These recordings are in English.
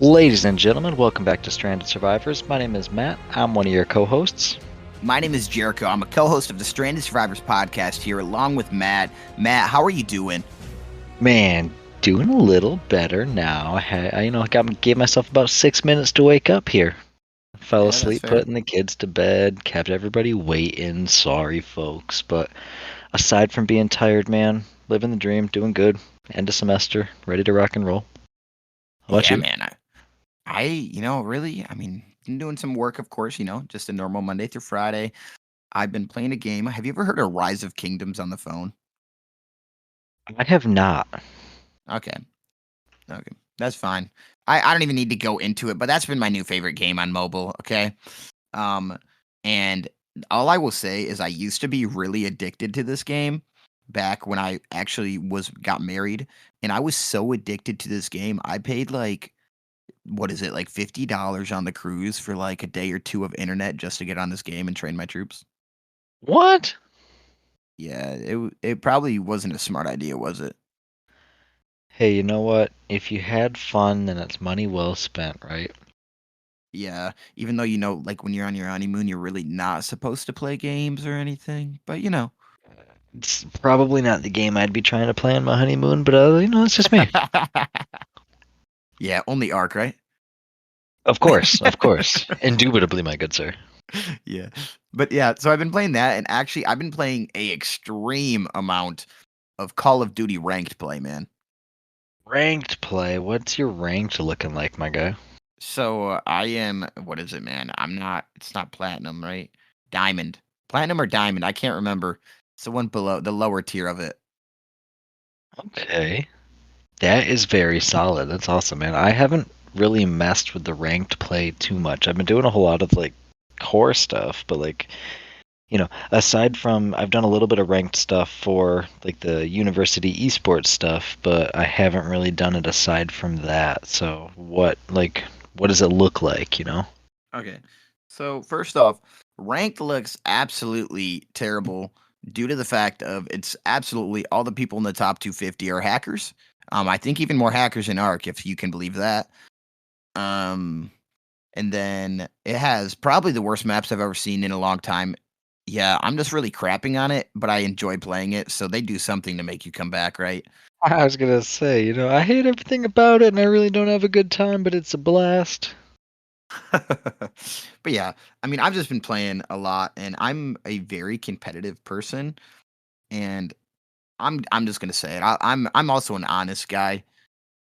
Ladies and gentlemen, welcome back to Stranded Survivors. My name is Matt. I'm one of your co-hosts. My name is Jericho. I'm a co-host of the Stranded Survivors podcast here, along with Matt. Matt, how are you doing? Man, doing a little better now. Gave myself about 6 minutes to wake up here. Fell Yeah, that's asleep, fair. putting the kids to bed, kept everybody waiting. Sorry, folks. But aside from being tired, man, living the dream, doing good. End of semester, ready to rock and roll. How about Yeah, you? man. Been doing some work, of course, just a normal Monday through Friday. I've been playing a game. Have you ever heard of Rise of Kingdoms on the phone? I have not. Okay. Okay. That's fine. I don't even need to go into it, but that's been my new favorite game on mobile, okay? Um, and all I will say is I used to be really addicted to this game back when I actually got married, and I was so addicted to this game. I paid like what is it, like $50 on the cruise for like a day or two of internet just to get on this game and train my troops. What? Yeah, it probably wasn't a smart idea, was it? Hey, you know what? If you had fun, then it's money well spent, right? Yeah, even though like when you're on your honeymoon, you're really not supposed to play games or anything, but It's probably not the game I'd be trying to play on my honeymoon, but it's just me. Yeah, only Ark, right? Of course. Indubitably, my good sir. Yeah. But yeah, so I've been playing that, and actually I've been playing a extreme amount of Call of Duty ranked play, man. Ranked play. What's your ranked looking like, my guy? So I am, what is it, man? It's not platinum, right? Diamond. Platinum or diamond? I can't remember. It's the one below, the lower tier of it. Okay. That is very solid. That's awesome, man. I haven't really messed with the ranked play too much. I've been doing a whole lot of like core stuff, but aside from I've done a little bit of ranked stuff for like the university esports stuff, but I haven't really done it aside from that. So what does it look like? Okay. So first off, ranked looks absolutely terrible due to the fact of it's absolutely all the people in the top 250 are hackers. I think even more hackers in Ark, if you can believe that. Um, and then it has probably the worst maps I've ever seen in a long time. Yeah, I'm just really crapping on it, but I enjoy playing it, so they do something to make you come back, right? I was gonna say, I hate everything about it and I really don't have a good time, but it's a blast. But yeah, I mean, I've just been playing a lot, and I'm a very competitive person, and I'm just gonna say it. I'm also an honest guy.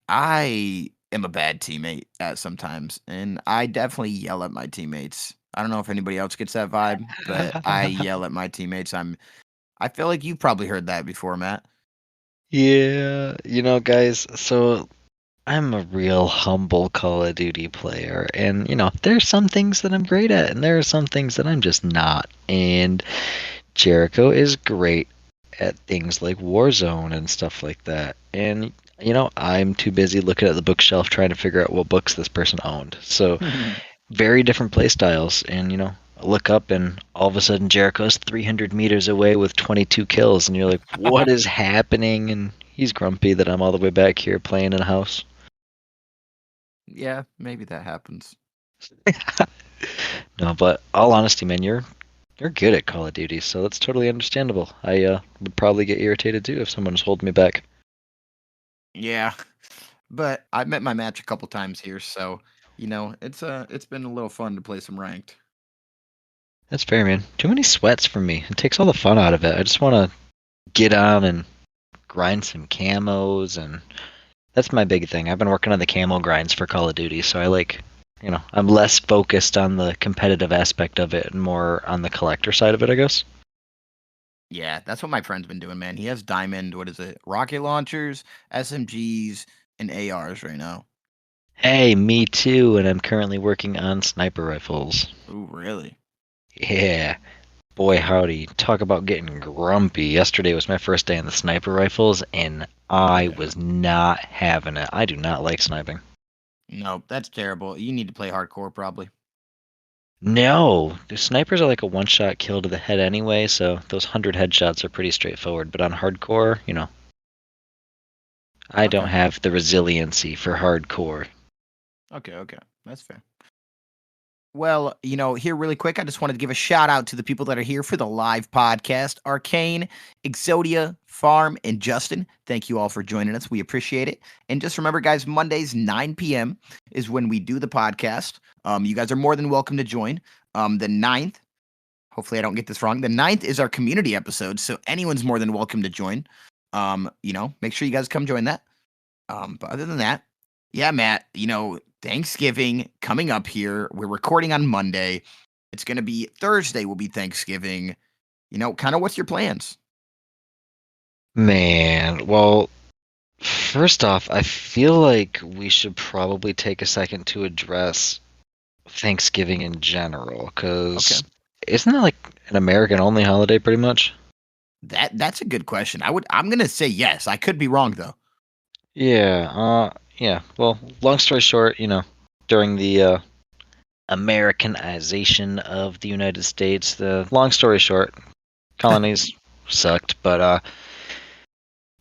I am a bad teammate at sometimes, and I definitely yell at my teammates. I don't know if anybody else gets that vibe, but I yell at my teammates. I feel like you've probably heard that before, Matt. Yeah, guys, so I'm a real humble Call of Duty player, and there's some things that I'm great at, and there are some things that I'm just not. And Jericho is great at things like Warzone and stuff like that. And I'm too busy looking at the bookshelf trying to figure out what books this person owned. So very different play styles, and I look up and all of a sudden Jericho's 300 meters away with 22 kills, and you're like, what is happening? And he's grumpy that I'm all the way back here playing in a house. Yeah, maybe that happens. No, but all honesty, man, you're good at Call of Duty, so that's totally understandable. I would probably get irritated too if someone was holding me back. Yeah, but I've met my match a couple times here, so it's been a little fun to play some ranked. That's fair, man. Too many sweats for me. It takes all the fun out of it. I just want to get on and grind some camos, and that's my big thing. I've been working on the camo grinds for Call of Duty, so I'm less focused on the competitive aspect of it and more on the collector side of it, I guess. Yeah, that's what my friend's been doing, man. He has diamond, what is it? Rocket launchers, SMGs, and ARs right now. Hey, me too, and I'm currently working on sniper rifles. Ooh, really? Yeah. Boy, howdy. Talk about getting grumpy. Yesterday was my first day on the sniper rifles, and I Yeah. was not having it. I do not like sniping. No, that's terrible. You need to play hardcore, probably. No, the snipers are like a one-shot kill to the head anyway, so those 100 headshots are pretty straightforward. But on hardcore, I don't Okay. have the resiliency for hardcore. Okay, that's fair. Well, here really quick, I just wanted to give a shout out to the people that are here for the live podcast. Arcane, Exodia, Farm, and Justin. Thank you all for joining us. We appreciate it. And just remember, guys, Mondays, 9 p.m. is when we do the podcast. You guys are more than welcome to join. The 9th, hopefully I don't get this wrong. The 9th is our community episode, so anyone's more than welcome to join. Make sure you guys come join that. But other than that, yeah, Matt, Thanksgiving coming up here. We're recording on Monday. It's going to be Thursday will be Thanksgiving. Kind of what's your plans? Man, well, first off, I feel like we should probably take a second to address Thanksgiving in general, because Okay. isn't that like an American only holiday pretty much? That's a good question. I'm going to say yes. I could be wrong though. Yeah. Well, long story short, during the Americanization of the United States, the long story short, colonies sucked, but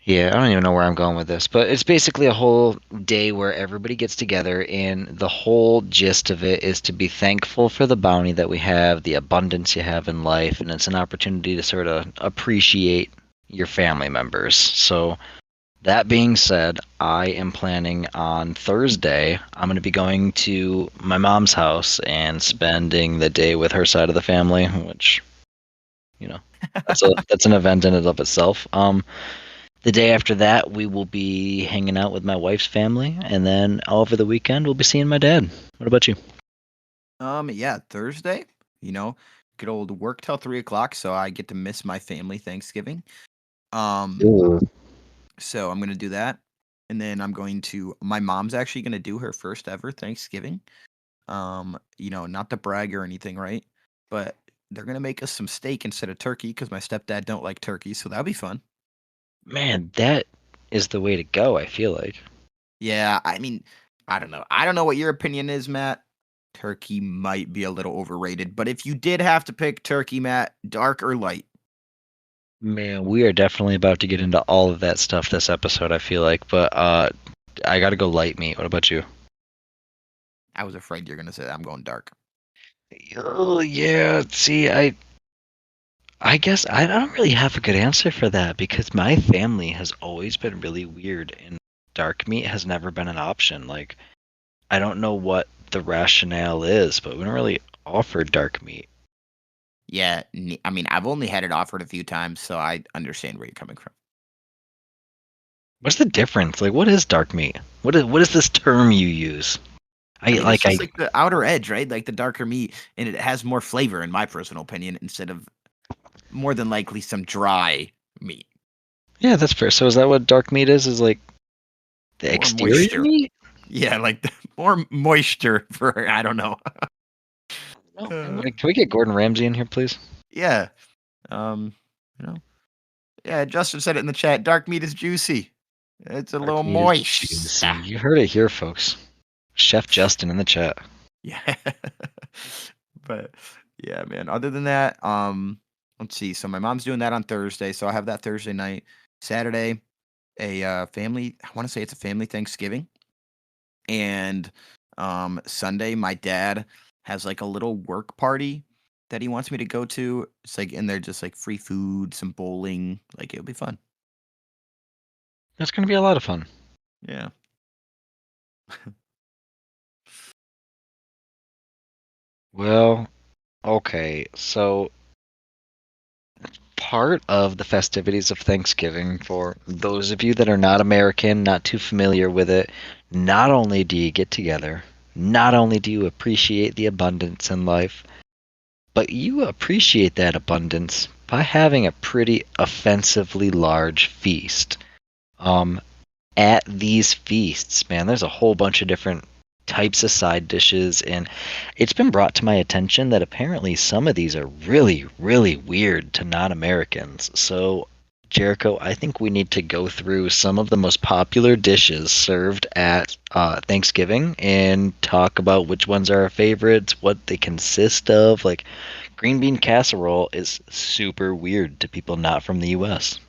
yeah, I don't even know where I'm going with this, but it's basically a whole day where everybody gets together, and the whole gist of it is to be thankful for the bounty that we have, the abundance you have in life, and it's an opportunity to sort of appreciate your family members. So, that being said, I am planning on Thursday. I'm going to be going to my mom's house and spending the day with her side of the family, which, you know, that's an event in and of itself. The day after that, we will be hanging out with my wife's family, and then over the weekend, we'll be seeing my dad. What about you? Yeah, Thursday, good old work till 3 o'clock, so I get to miss my family Thanksgiving. Ooh. So I'm gonna do that, and then my mom's actually gonna do her first ever Thanksgiving. Not to brag or anything, right? But they're gonna make us some steak instead of turkey because my stepdad don't like turkey, so that'll be fun. Man, that is the way to go, I feel like. Yeah, I mean, I don't know. I don't know what your opinion is, Matt. Turkey might be a little overrated, but if you did have to pick turkey, Matt, dark or light? Man, we are definitely about to get into all of that stuff this episode, I feel like, but I gotta go light meat. What about you? I was afraid you're gonna say that. I'm going dark. Oh, yeah. See, I guess I don't really have a good answer for that because my family has always been really weird, and dark meat has never been an option. Like, I don't know what the rationale is, but we don't really offer dark meat. Yeah, I mean, I've only had it offered a few times, so I understand where you're coming from. What's the difference? Like, what is dark meat? What is this term you use? I I mean, it's like I just like the outer edge, right? Like the darker meat, and it has more flavor, in my personal opinion, instead of more than likely some dry meat. Yeah, that's fair. So is that what dark meat is? Is like the More exterior moisture. meat? Yeah, like more moisture for I don't know. No. Uh, Can we get Gordon Ramsay in here, please? yeah. Um, you know. Yeah, Justin said it in the chat. Dark meat is juicy. It's a Dark little meat is moist. juicy. You heard it here, folks. Chef Justin in the chat. Yeah. But yeah, man. Other than that, let's see. So my mom's doing that on Thursday, so I have that Thursday night. Saturday, a family. I want to say it's a family Thanksgiving, and Sunday, my dad has like a little work party that he wants me to go to. It's like in there, just like free food, some bowling. Like it'll be fun. That's gonna be a lot of fun. Yeah. Well, okay. So part of the festivities of Thanksgiving, for those of you that are not American, not too familiar with it, not only do you get together, not only do you appreciate the abundance in life, but you appreciate that abundance by having a pretty offensively large feast. Um, at these feasts, man, there's a whole bunch of different types of side dishes, and it's been brought to my attention that apparently some of these are really, really weird to non-Americans. So, Jericho, I think we need to go through some of the most popular dishes served at Thanksgiving and talk about which ones are our favorites, what they consist of. Like, green bean casserole is super weird to people not from the US.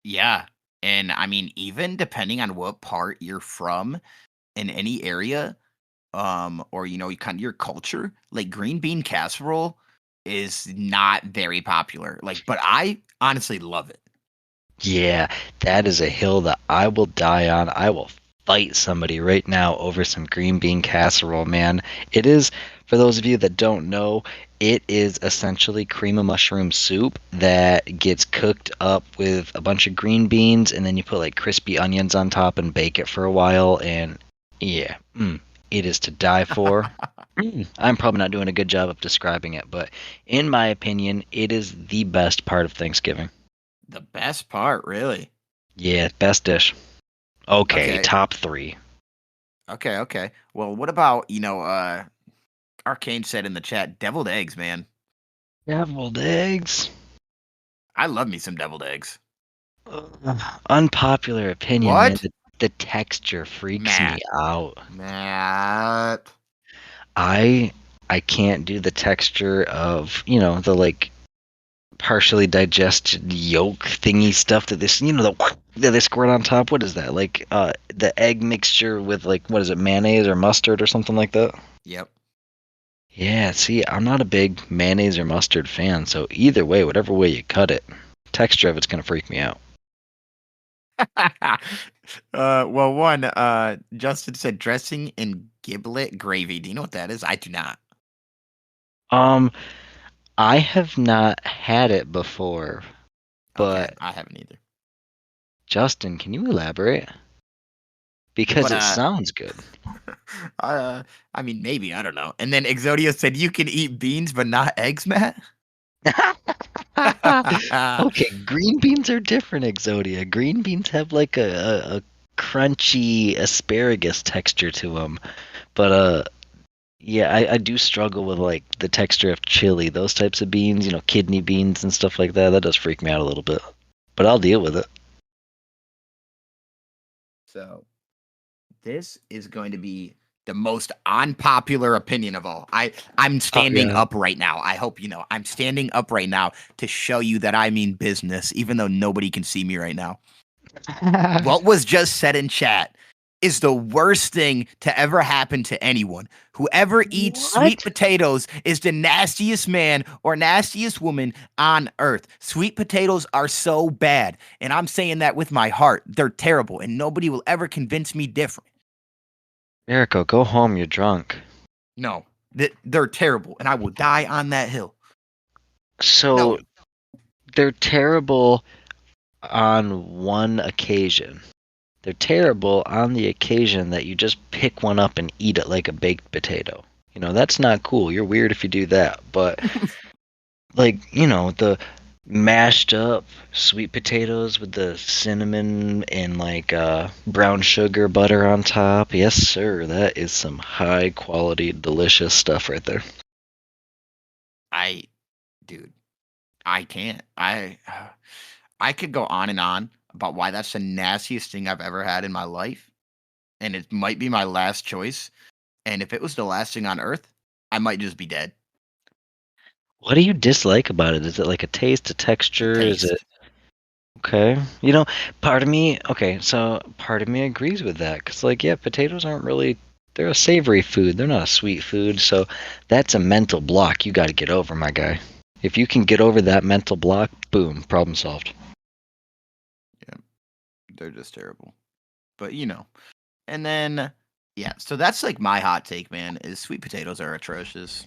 Yeah. And I mean, even depending on what part you're from, in any area, or kind of your culture, like green bean casserole is not very popular. Like, but I honestly love it. Yeah, that is a hill that I will die on. I will fight somebody right now over some green bean casserole, man. It is, for those of you that don't know, it is essentially cream of mushroom soup that gets cooked up with a bunch of green beans, and then you put like crispy onions on top and bake it for a while. And yeah, it is to die for. I'm probably not doing a good job of describing it, but in my opinion, it is the best part of Thanksgiving. The best part, really. Yeah, best dish. Okay, Okay, top three. okay. Well, what about Arcane said in the chat, deviled eggs, man. Deviled eggs. I love me some deviled eggs. Unpopular opinion, man. What? The texture freaks me Matt. out. Matt. I I can't do the texture of, the like partially digested yolk thingy stuff that this, that they squirt on top. What is that? Like the egg mixture with like what is it, mayonnaise or mustard or something like that? Yep. Yeah, see, I'm not a big mayonnaise or mustard fan, so either way, whatever way you cut it, texture of it's gonna freak me out. Well, Justin said dressing in giblet gravy. Do you know what that is? I do not. Um, I have not had it before, Okay, but I haven't either. Justin, can you elaborate? Because But it sounds good. I mean, maybe I don't know. And then Exodia said you can eat beans but not eggs, Matt. Okay, green beans are different, Exodia. Green beans have like a crunchy asparagus texture to them. But yeah, I do struggle with like the texture of chili. Those types of beans, kidney beans and stuff like that. That does freak me out a little bit. But I'll deal with it. So this is going to be the most unpopular opinion of all. I'm Oh standing yeah. up right now. I hope you know. I'm standing up right now to show you that I mean business, even though nobody can see me right now. What was just said in chat is the worst thing to ever happen to anyone. Whoever eats sweet What? potatoes is the nastiest man or nastiest woman on earth. Sweet potatoes are so bad. And I'm saying that with my heart. They're terrible, and nobody will ever convince me different. Jericho, go home. You're drunk. No, they're terrible, and I will die on that hill. So No, they're terrible on one occasion. They're terrible on the occasion that you just pick one up and eat it like a baked potato. That's not cool. You're weird if you do that. But, like, the mashed up sweet potatoes with the cinnamon and, like, brown sugar butter on top. Yes, sir. That is some high quality, delicious stuff right there. I, dude, I can't. I could go on and on about why that's the nastiest thing I've ever had in my life, and it might be my last choice. And if it was the last thing on earth, I might just be dead. What do you dislike about it? Is it like a taste, a The texture? Is it taste. okay? Part of me agrees with that because, like, yeah, potatoes aren't really, they're a savory food. They're not a sweet food. So that's a mental block you got to get over, my guy. If you can get over that mental block, boom, problem solved. Yeah, they're just terrible. But and then yeah, so that's like my hot take, man. Is sweet potatoes are atrocious.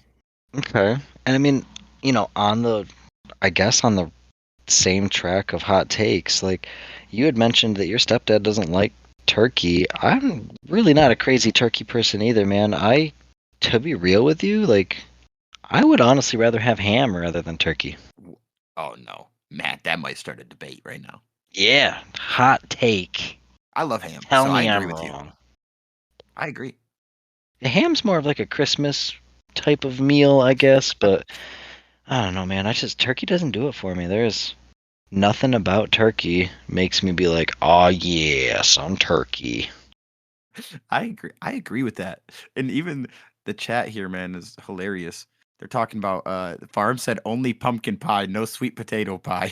Okay. And I mean, I guess on the same track of hot takes, like, you had mentioned that your stepdad doesn't like turkey. I'm really not a crazy turkey person either, man. To be real with you, like, I would honestly rather have ham rather than turkey. Oh no, Matt, that might start a debate right now. Yeah, hot take. I love ham, Tell so I me agree I'm with you. wrong. I agree. The ham's more of like a Christmas type of meal, I guess, but I don't know, man. Turkey doesn't do it for me. There's nothing about turkey makes me be like, oh yeah, some turkey. I agree. I agree with that. And even the chat here, man, is hilarious. They're talking about the farm said only pumpkin pie, no sweet potato pie.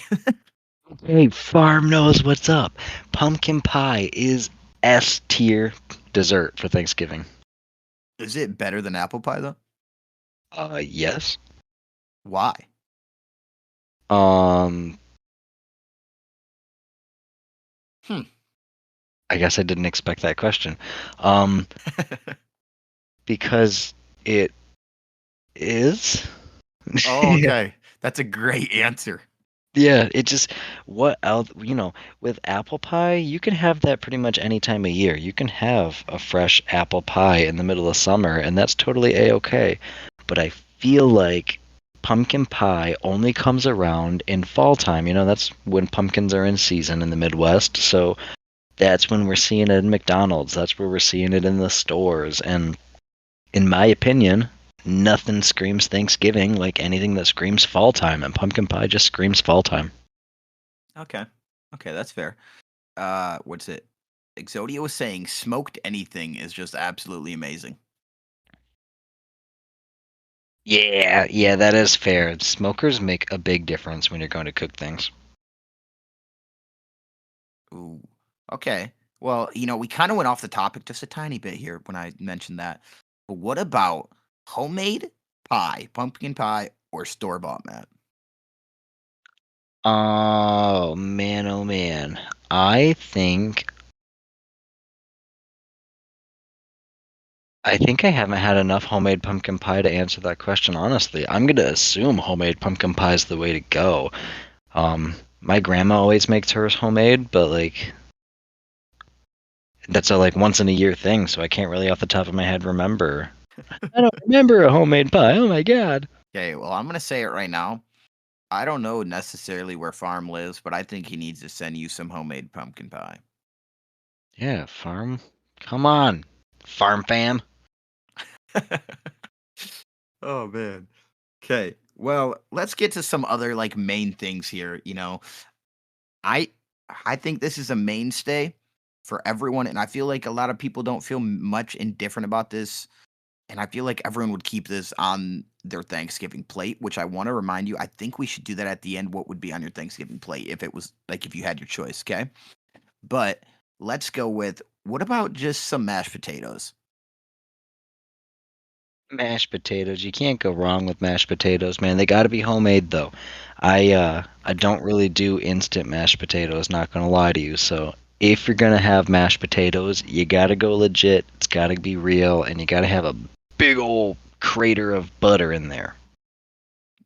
Hey, farm knows what's up. Pumpkin pie is S tier. dessert for Thanksgiving. Is it better than apple pie though? Yes. Why? Um, Hmm. I guess I didn't expect that question. Um, because it is. Oh, okay. That's a great answer. Yeah, it just what else, with apple pie, you can have that pretty much any time of year. You can have a fresh apple pie in the middle of summer, and that's totally a-okay. But I feel like pumpkin pie only comes around in fall time. That's when pumpkins are in season in the Midwest. So that's when we're seeing it in McDonald's. That's where we're seeing it in the stores. And in my opinion, nothing screams Thanksgiving like anything that screams fall time, and pumpkin pie just screams fall time. Okay. Okay, that's fair. What's it? Exodia was saying smoked anything is just absolutely amazing. Yeah, that is fair. Smokers make a big difference when you're going to cook things. Ooh. Okay. Well, we kind of went off the topic just a tiny bit here when I mentioned that. But what about homemade pie, pumpkin pie, or store bought, Matt? Oh man, oh man. I think I think I haven't had enough homemade pumpkin pie to answer that question honestly. I'm gonna assume homemade pumpkin pie is the way to go. My grandma always makes hers homemade, but like that's a like once in a year thing, so I can't really off the top of my head remember. I don't remember a homemade pie. Oh my god. Okay, well, I'm gonna say it right now. I don't know necessarily where Farm lives, but I think he needs to send you some homemade pumpkin pie. Yeah, farm. Come on. Farm fam. Oh man. Okay. Well, let's get to some other like main things here. I I think this is a mainstay for everyone, and I feel like a lot of people don't feel much indifferent about this. And I feel like everyone would keep this on their Thanksgiving plate, which I want to remind you, I think we should do that at the end. What would be on your Thanksgiving plate if it was like if you had your choice, okay? But let's go with what about just some mashed potatoes? Mashed potatoes. You can't go wrong with mashed potatoes, man. They got to be homemade though. I Okay. don't really do instant mashed potatoes, not gonna lie to you. So if you're gonna have mashed potatoes, you gotta go legit. It's gotta be real, and you gotta have a big old crater of butter in there.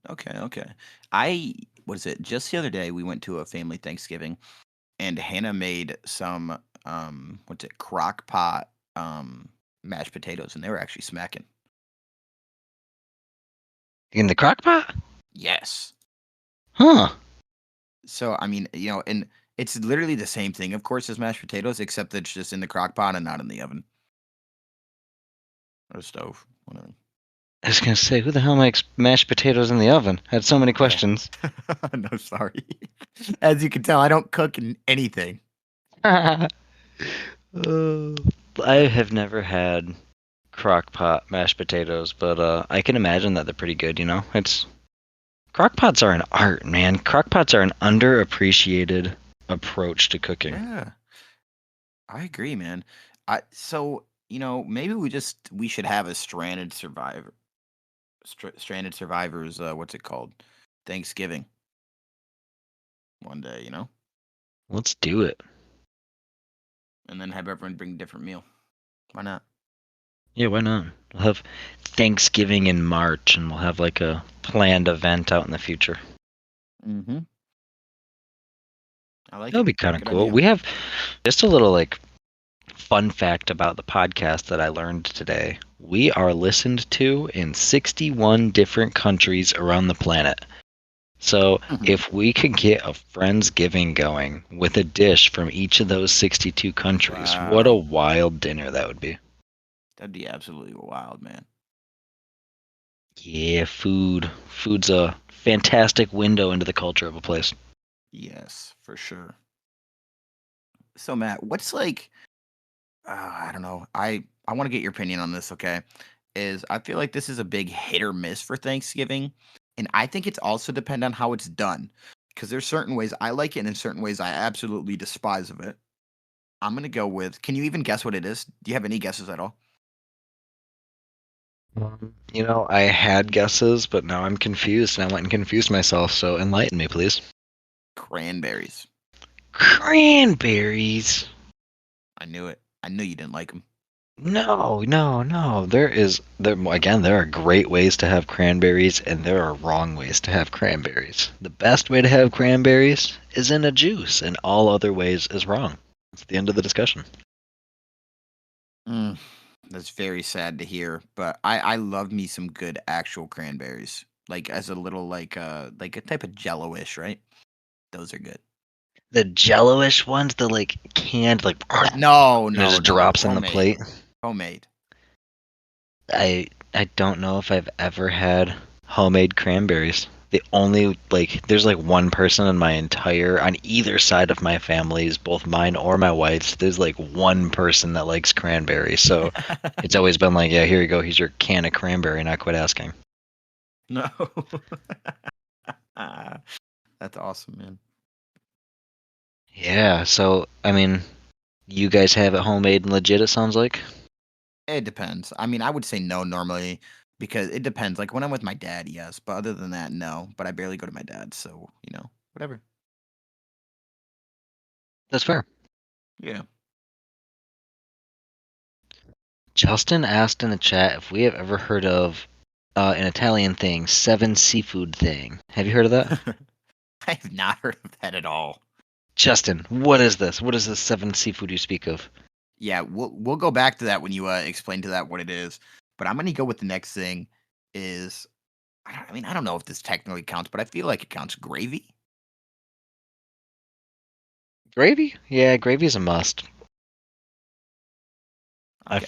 Okay, okay. I what is it? Just the other day we went to a family Thanksgiving and Hannah made some what's it, crock pot mashed potatoes and they were actually smacking. In the crock pot? Yes. Huh. So I mean, and it's literally the same thing, of course, as mashed potatoes, except that it's just in the crock pot and not in the oven or stove, whatever. I was gonna say, who the hell makes mashed potatoes in the oven? I had so many Yeah. questions. No, sorry. As you can tell, I don't cook in anything. Uh, I have never had crock pot mashed potatoes, but I can imagine that they're pretty good, It's crock pots are an art, man. Crock pots are an underappreciated approach to cooking. Yeah, I agree, man. Maybe we should have a stranded survivors. What's it called? Thanksgiving one day, Let's do it. and then have everyone bring a different meal. Why not? Yeah, why not? We'll have Thanksgiving in March and we'll have like a planned event out in the future. Mm-hmm. I like That'll it. be kind of Good cool. idea. We have just a little like fun fact about the podcast that I learned today. We are listened to in 61 different countries around the planet. So if we could get a Friendsgiving going with a dish from each of those 62 countries, what a Wow, wild dinner that would be. that'd be absolutely wild, man. Yeah, food. Food's a fantastic window into the culture of a place. Yes, for sure. So, Matt, what's like? I don't know. I want to get your opinion on this. Okay, is I feel like this is a big hit or miss for Thanksgiving, and I think it's also depend on how it's done because there's certain ways I like it and in certain ways I absolutely despise of it. I'm gonna go with. Can you even guess what it is? Do you have any guesses at all? I had guesses, but now I'm confused, and I went and confused myself. So enlighten me, please. Cranberries. Cranberries. I knew it. I knew you didn't like them. No, no, no. There are great ways to have cranberries, and there are wrong ways to have cranberries. The best way to have cranberries is in a juice, and all other ways is wrong. It's the end of the discussion. Mm, that's very sad to hear, but I love me some good actual cranberries. Like as a little like a type of jello-ish, right? Those are good. The jello-ish ones, the like canned, like No, and it no, just no. drops on the Homemade. plate. Homemade. I don't know if I've ever had homemade cranberries. The only there's like one person in my entire on either side of my families, both mine or my wife's. There's like one person that likes cranberries, so it's always been like, yeah, here you go. Here's your can of cranberry. Not quite asking. No. That's awesome, man. Yeah. So I mean, you guys have it homemade and legit. It sounds like. It depends. I mean, I would say no normally because it depends. Like when I'm with my dad, yes, but other than that, no. But I barely go to my dad's, so whatever. That's fair. Yeah. Justin asked in the chat if we have ever heard of an Italian thing, seven seafood thing. Have you heard of that? I have not heard of that at all. Justin, what is this? What is this seven seafood you speak of? Yeah, we'll go back to that when you explain to that what it is. But I'm gonna go with the next thing is I don't know if this technically counts, but I feel like it counts. Gravy. Gravy? Yeah, gravy's a must. Okay.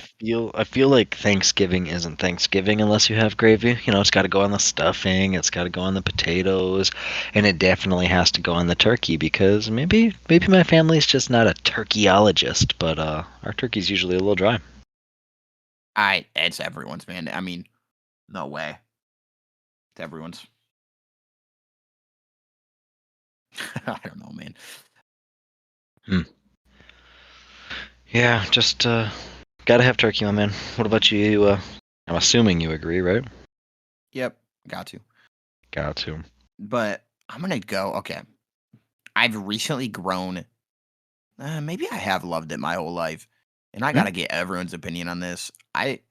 I feel like Thanksgiving isn't Thanksgiving unless you have gravy. It's got to go on the stuffing, it's got to go on the potatoes, and it definitely has to go on the turkey because maybe my family's just not a turkeyologist, but our turkey's usually a little dry. It's everyone's, man. I mean, no way. It's everyone's. I don't know, man. Hmm. Yeah, just gotta have turkey, my man. What about you? I'm assuming you agree, right? Yep, got to. Got to. But I'm gonna go. Okay, I've recently grown. Maybe I have loved it my whole life, and I Hmm? gotta get everyone's opinion on this. I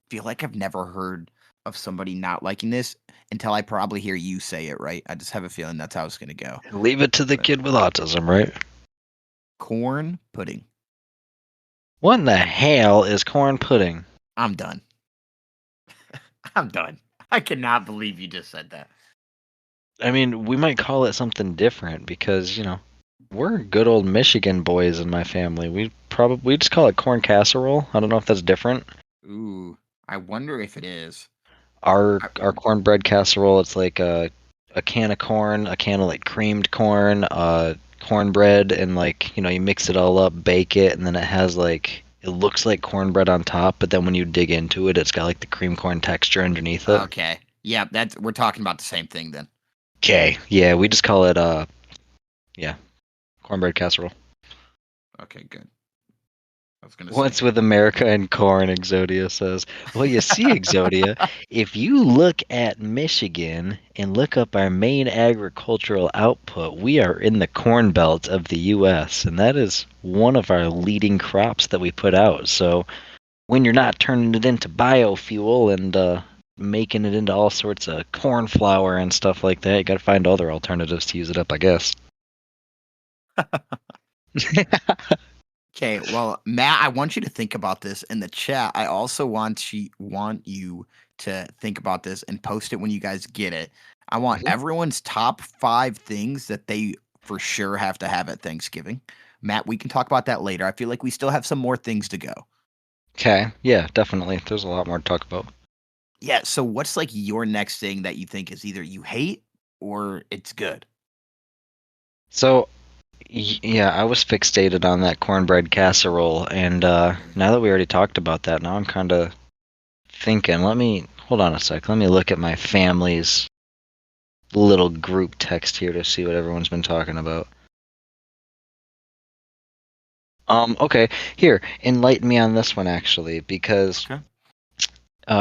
feel like I've never heard of somebody not liking this until I probably hear you say it. Right? I just have a feeling that's how it's gonna go. Leave it to the But kid with autism, right? corn pudding. What in the hell is corn pudding? I'm done. I'm done. I cannot believe you just said that. I mean, we might call it something different because, we're good old Michigan boys in my family. We just call it corn casserole. I don't know if that's different. Ooh, I wonder if it is. Our cornbread casserole, it's like a can of corn, a can of like creamed corn, cornbread, and like, you mix it all up, bake it, and then it has like it looks like cornbread on top, but then when you dig into it, it's got like the cream corn texture underneath it. Okay. Yeah, that's we're talking about the same thing then. Okay. Yeah, we just call it yeah, cornbread casserole. Okay, good. I was gonna say. What's with America and corn, Exodia says. Well, you see, Exodia, if you look at Michigan and look up our main agricultural output, we are in the corn belt of the U.S., and that is one of our leading crops that we put out. So when you're not turning it into biofuel and making it into all sorts of corn flour and stuff like that, you got to find other alternatives to use it up, I guess. Okay, well, Matt, I want you to think about this in the chat. I also want you to think about this and post it when you guys get it. I want Mhm. everyone's top 5 things that they for sure have to have at Thanksgiving. Matt, we can talk about that later. I feel like we still have some more things to go. Okay, yeah, definitely. There's a lot more to talk about. Yeah, so what's like your next thing that you think is either you hate or it's good? So, yeah, I was fixated on that cornbread casserole, and now that we already talked about that, now I'm kind of thinking. Let me hold on a sec. Let me look at my family's little group text here to see what everyone's been talking about. Okay, here, enlighten me on this one actually, because Okay.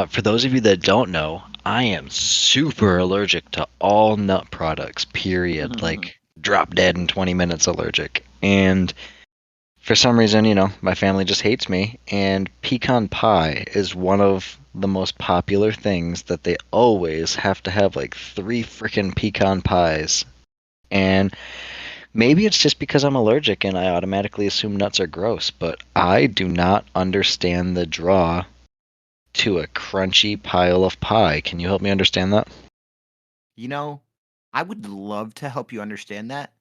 for those of you that don't know, I am super allergic to all nut products, period. Like, drop dead in 20 minutes allergic. And for some reason, my family just hates me, and pecan pie is one of the most popular things that they always have to have like three freaking pecan pies. And maybe it's just because I'm allergic and I automatically assume nuts are gross, but I do not understand the draw to a crunchy pile of pie. Can you help me understand that? You know, I would love to help you understand that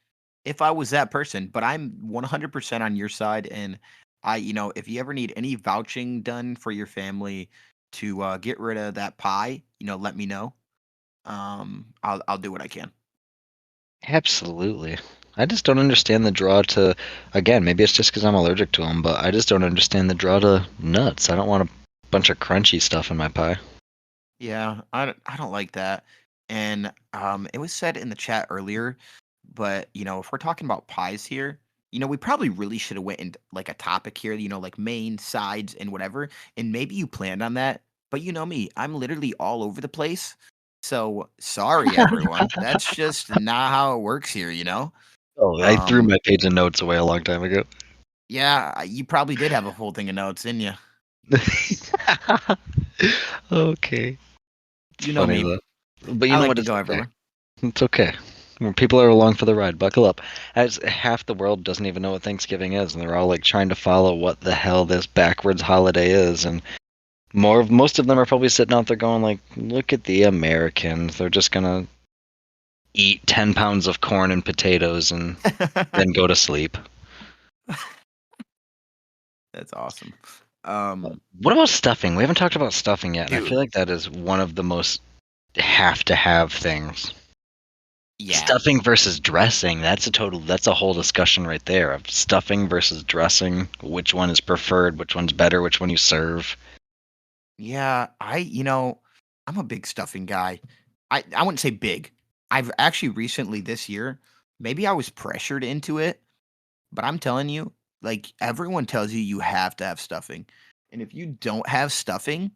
if I was that person, but I'm 100% on your side. And if you ever need any vouching done for your family to get rid of that pie, let me know. I'll do what I can. Absolutely. I just don't understand the draw to, again, maybe it's just because I'm allergic to them, but I just don't understand the draw to nuts. I don't want a bunch of crunchy stuff in my pie. Yeah, I don't like that. And it was said in the chat earlier, but if we're talking about pies here, we probably really should have went into like a topic here, like main, sides, and whatever. And maybe you planned on that, but you know me, I'm literally all over the place. So sorry, everyone. That's just not how it works here. Oh, I threw Um, my page of notes away a long time ago. yeah, you probably did have a whole thing of notes, didn't you? Okay. It's You know funny me. though. But you I know like what? to It's go okay. everywhere. It's okay. When people are along for the ride, buckle up. As half the world doesn't even know what Thanksgiving is, and they're all like trying to follow what the hell this backwards holiday is, and most of them are probably sitting out there going like, "Look at the Americans. They're just gonna eat 10 pounds of corn and potatoes and then go to sleep." That's awesome. Um, What about stuffing? We haven't talked about stuffing yet, and I feel dude, like that is one of the most have to have things. yeah. Stuffing versus dressing, that's a whole discussion right there of stuffing versus dressing, which one is preferred, which one's better, which one you serve. Yeah, I'm a big stuffing guy. I wouldn't say big. I've actually recently this year, maybe I was pressured into it, but I'm telling you, like everyone tells you you have to have stuffing. And if you don't have stuffing,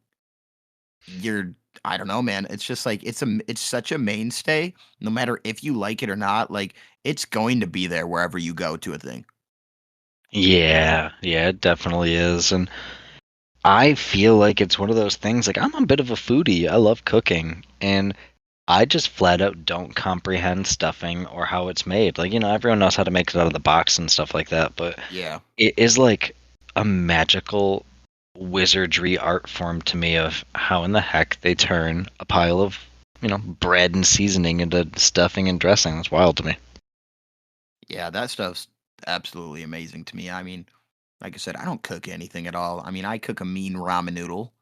you're I don't know, man. It's just like it's such a mainstay, no matter if you like it or not, like it's going to be there wherever you go to a thing. Yeah, yeah, it definitely is. And I feel like it's one of those things like I'm a bit of a foodie. I love cooking, and I just flat out don't comprehend stuffing or how it's made. Like, everyone knows how to make it out of the box and stuff like that, but Yeah. it is like a magical wizardry art form to me of how in the heck they turn a pile of, bread and seasoning into stuffing and dressing. That's wild to me. Yeah, that stuff's absolutely amazing to me. I mean, like I said, I don't cook anything at all. I mean, I cook a mean ramen noodle,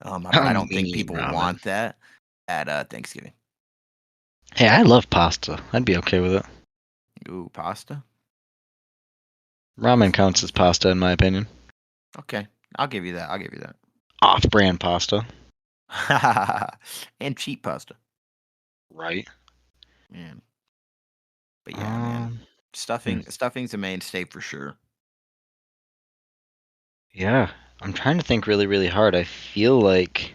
but I I don't think mean people ramen. want that at Thanksgiving. Hey, I love pasta. I'd be okay with it. Ooh, pasta. Ramen Pasta, counts as pasta. pasta in my opinion. Okay, I'll give you that. I'll give you Off-brand pasta. that. And cheap pasta. Right. Man, but yeah, man, Um, hmm. stuffing's a mainstay for sure. Yeah. I'm trying to think really, really hard. I feel like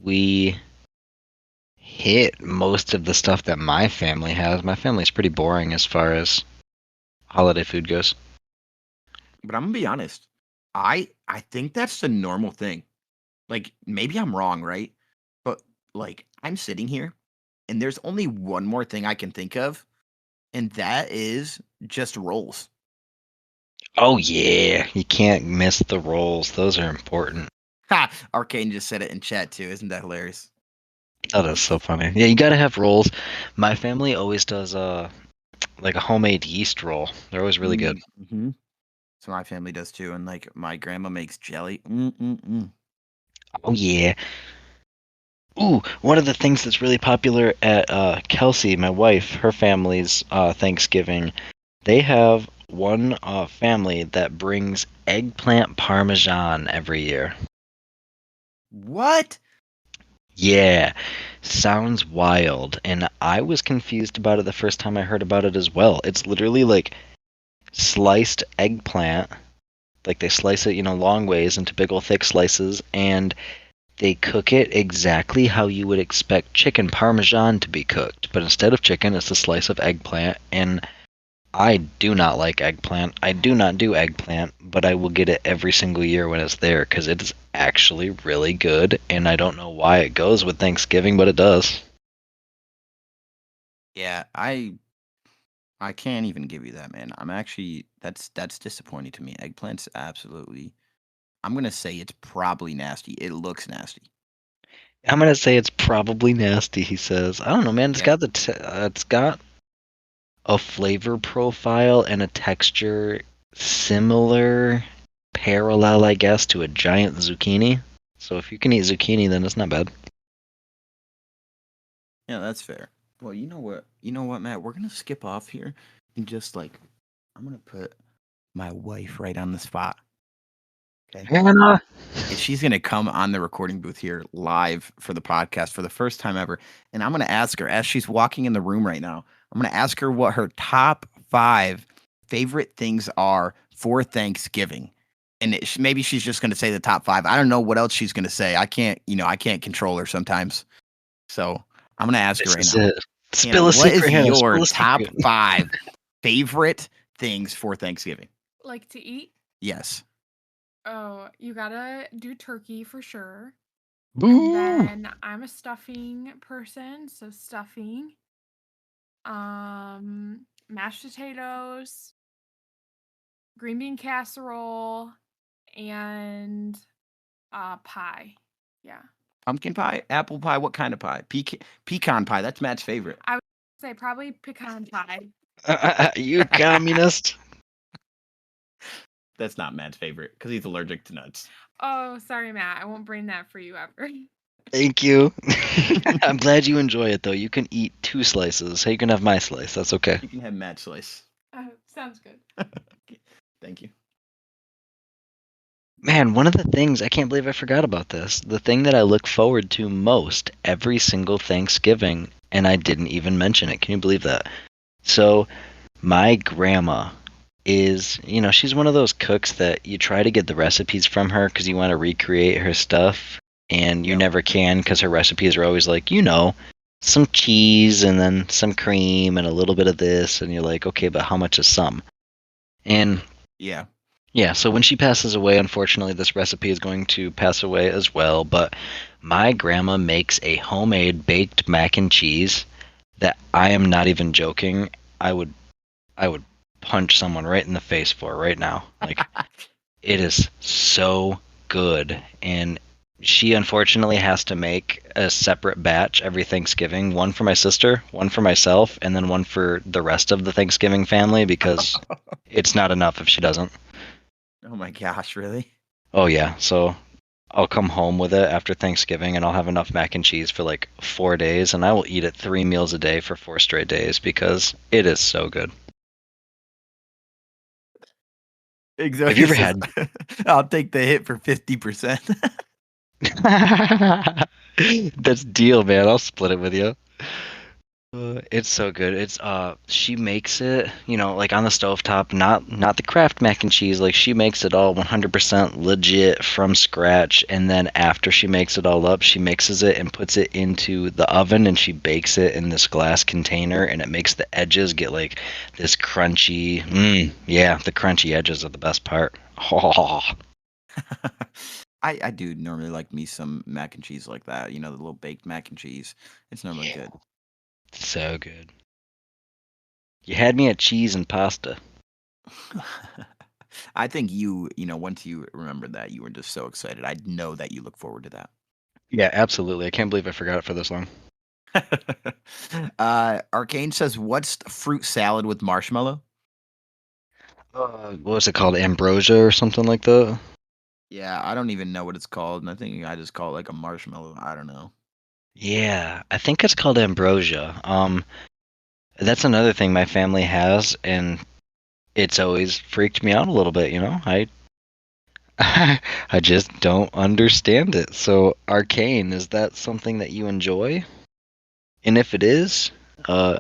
we hit most of the stuff that my family has. My family's pretty boring as far as holiday food goes. But I'm gonna be honest. I think that's the normal thing. Like maybe I'm wrong, right? But like I'm sitting here and there's only one more thing I can think of, and that is just rolls. Oh yeah, you can't miss the rolls. Those are important. Ha! Arcane just said it in chat too. Isn't that hilarious? That is so funny. Yeah, you gotta have rolls. My family always does like a homemade yeast roll. They're always really good. Mm-hmm. So my family does too, and like my grandma makes jelly. Mm-mm-mm. Oh yeah. Ooh, one of the things that's really popular at Kelsey, my wife, her family's Thanksgiving, they have one family that brings eggplant parmesan every year. What? Yeah, sounds wild. And I was confused about it the first time I heard about it as well. It's literally like sliced eggplant Like they slice it, long ways into big old thick slices, and they cook it exactly how you would expect chicken parmesan to be cooked. But instead of chicken, it's a slice of eggplant, and I do not like eggplant. I do not do eggplant, but I will get it every single year when it's there because it is actually really good, and I don't know why it goes with Thanksgiving, but it does. Yeah, I can't even give you that, man. I'm actually that's disappointing to me. Eggplant's absolutely. I'm gonna say it's probably nasty. It looks nasty. I'm gonna say it's probably nasty. He says, "I don't know, man. It's Yeah, got it's got a flavor profile and a texture similar, parallel, I guess, to a giant zucchini. So if you can eat zucchini, then it's not bad." yeah, that's fair. Well, you know what? You know what, Matt? We're gonna skip off here and just like I'm gonna put my wife right on the spot. Okay. Hannah. And she's going to come on the recording booth here live for the podcast for the first time ever. And I'm going to ask her, as she's walking in the room right now, I'm going to ask her what her top 5 favorite things are for Thanksgiving. And maybe she's just going to say the top 5. I don't know what else she's going to say. I can't control her sometimes. So I'm going to ask her This right is now. it. Hannah, Spill a what is secret, Hannah. your Spill a top secret. 5 favorite things for Thanksgiving? Like to eat? Yes. Oh, you gotta do turkey for sure. Boo! And then I'm a stuffing person, so stuffing. Mashed potatoes, green bean casserole, and pie. Yeah. Pumpkin pie, apple pie, what kind of pie? Pecan pie. That's Matt's favorite. I would say probably pecan pie. You communist. That's not Matt's favorite because he's allergic to nuts. Oh, sorry, Matt. I won't bring that for you ever. Thank you. I'm glad you enjoy it, though. You can eat 2 slices. Hey, you can have my slice. That's okay. You can have Matt's slice. Sounds good. Thank you. Man, one of the things, I can't believe I forgot about this. The thing that I look forward to most every single Thanksgiving, and I didn't even mention it. Can you believe that? So, my grandma is, she's one of those cooks that you try to get the recipes from her because you want to recreate her stuff, and you Yep. never can because her recipes are always like, some cheese and then some cream and a little bit of this, and you're like, okay, but how much is some? And Yeah. yeah, so when she passes away, unfortunately, this recipe is going to pass away as well. But my grandma makes a homemade baked mac and cheese that I am not even joking. I would punch someone right in the face for right now. Like it is so good, and she unfortunately has to make a separate batch every Thanksgiving, one for my sister, one for myself, and then one for the rest of the Thanksgiving family because it's not enough if she doesn't. Oh my gosh, really? Oh yeah, so I'll come home with it after Thanksgiving and I'll have enough mac and cheese for like 4 days and I will eat it 3 meals a day for 4 straight days because it is so good. Exactly. Have you ever had I'll take the hit for 50%. That's deal, man. I'll split it with you. It's so good. It's she makes it, like on the stovetop, not the Kraft mac and cheese. Like she makes it all 100% legit from scratch, and then after she makes it all up, she mixes it and puts it into the oven and she bakes it in this glass container, and it makes the edges get like this crunchy. Yeah, the crunchy edges are the best part. Oh, I do normally like me some mac and cheese like that. The little baked mac and cheese. It's normally yeah, good. so good. You had me at cheese and pasta. I think once you remember that, you were just so excited. I know that you look forward to that. Yeah, absolutely. I can't believe I forgot it for this long. Arcane says, "What's fruit salad with marshmallow?" What was it called? Ambrosia or something like that? Yeah, I don't even know what it's called, and I think I just call it like a marshmallow. I don't know. Yeah, I think it's called ambrosia. That's another thing my family has, and it's always freaked me out a little bit. I just don't understand it. So, Arcane, is that something that you enjoy? And if it is, uh,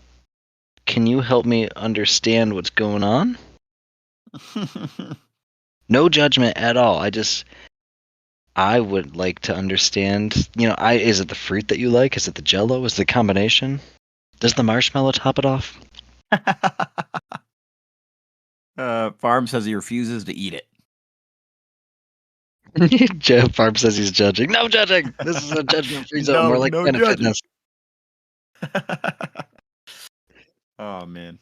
can you help me understand what's going on? No judgment at all. I would like to understand, is it the fruit that you like? Is it the jello? Is it the combination? Does the marshmallow top it off? Farm says he refuses to eat it. Jeff Farm says he's judging. No judging! This is a judgment-free zone, more like Planet judging. Fitness. Oh man.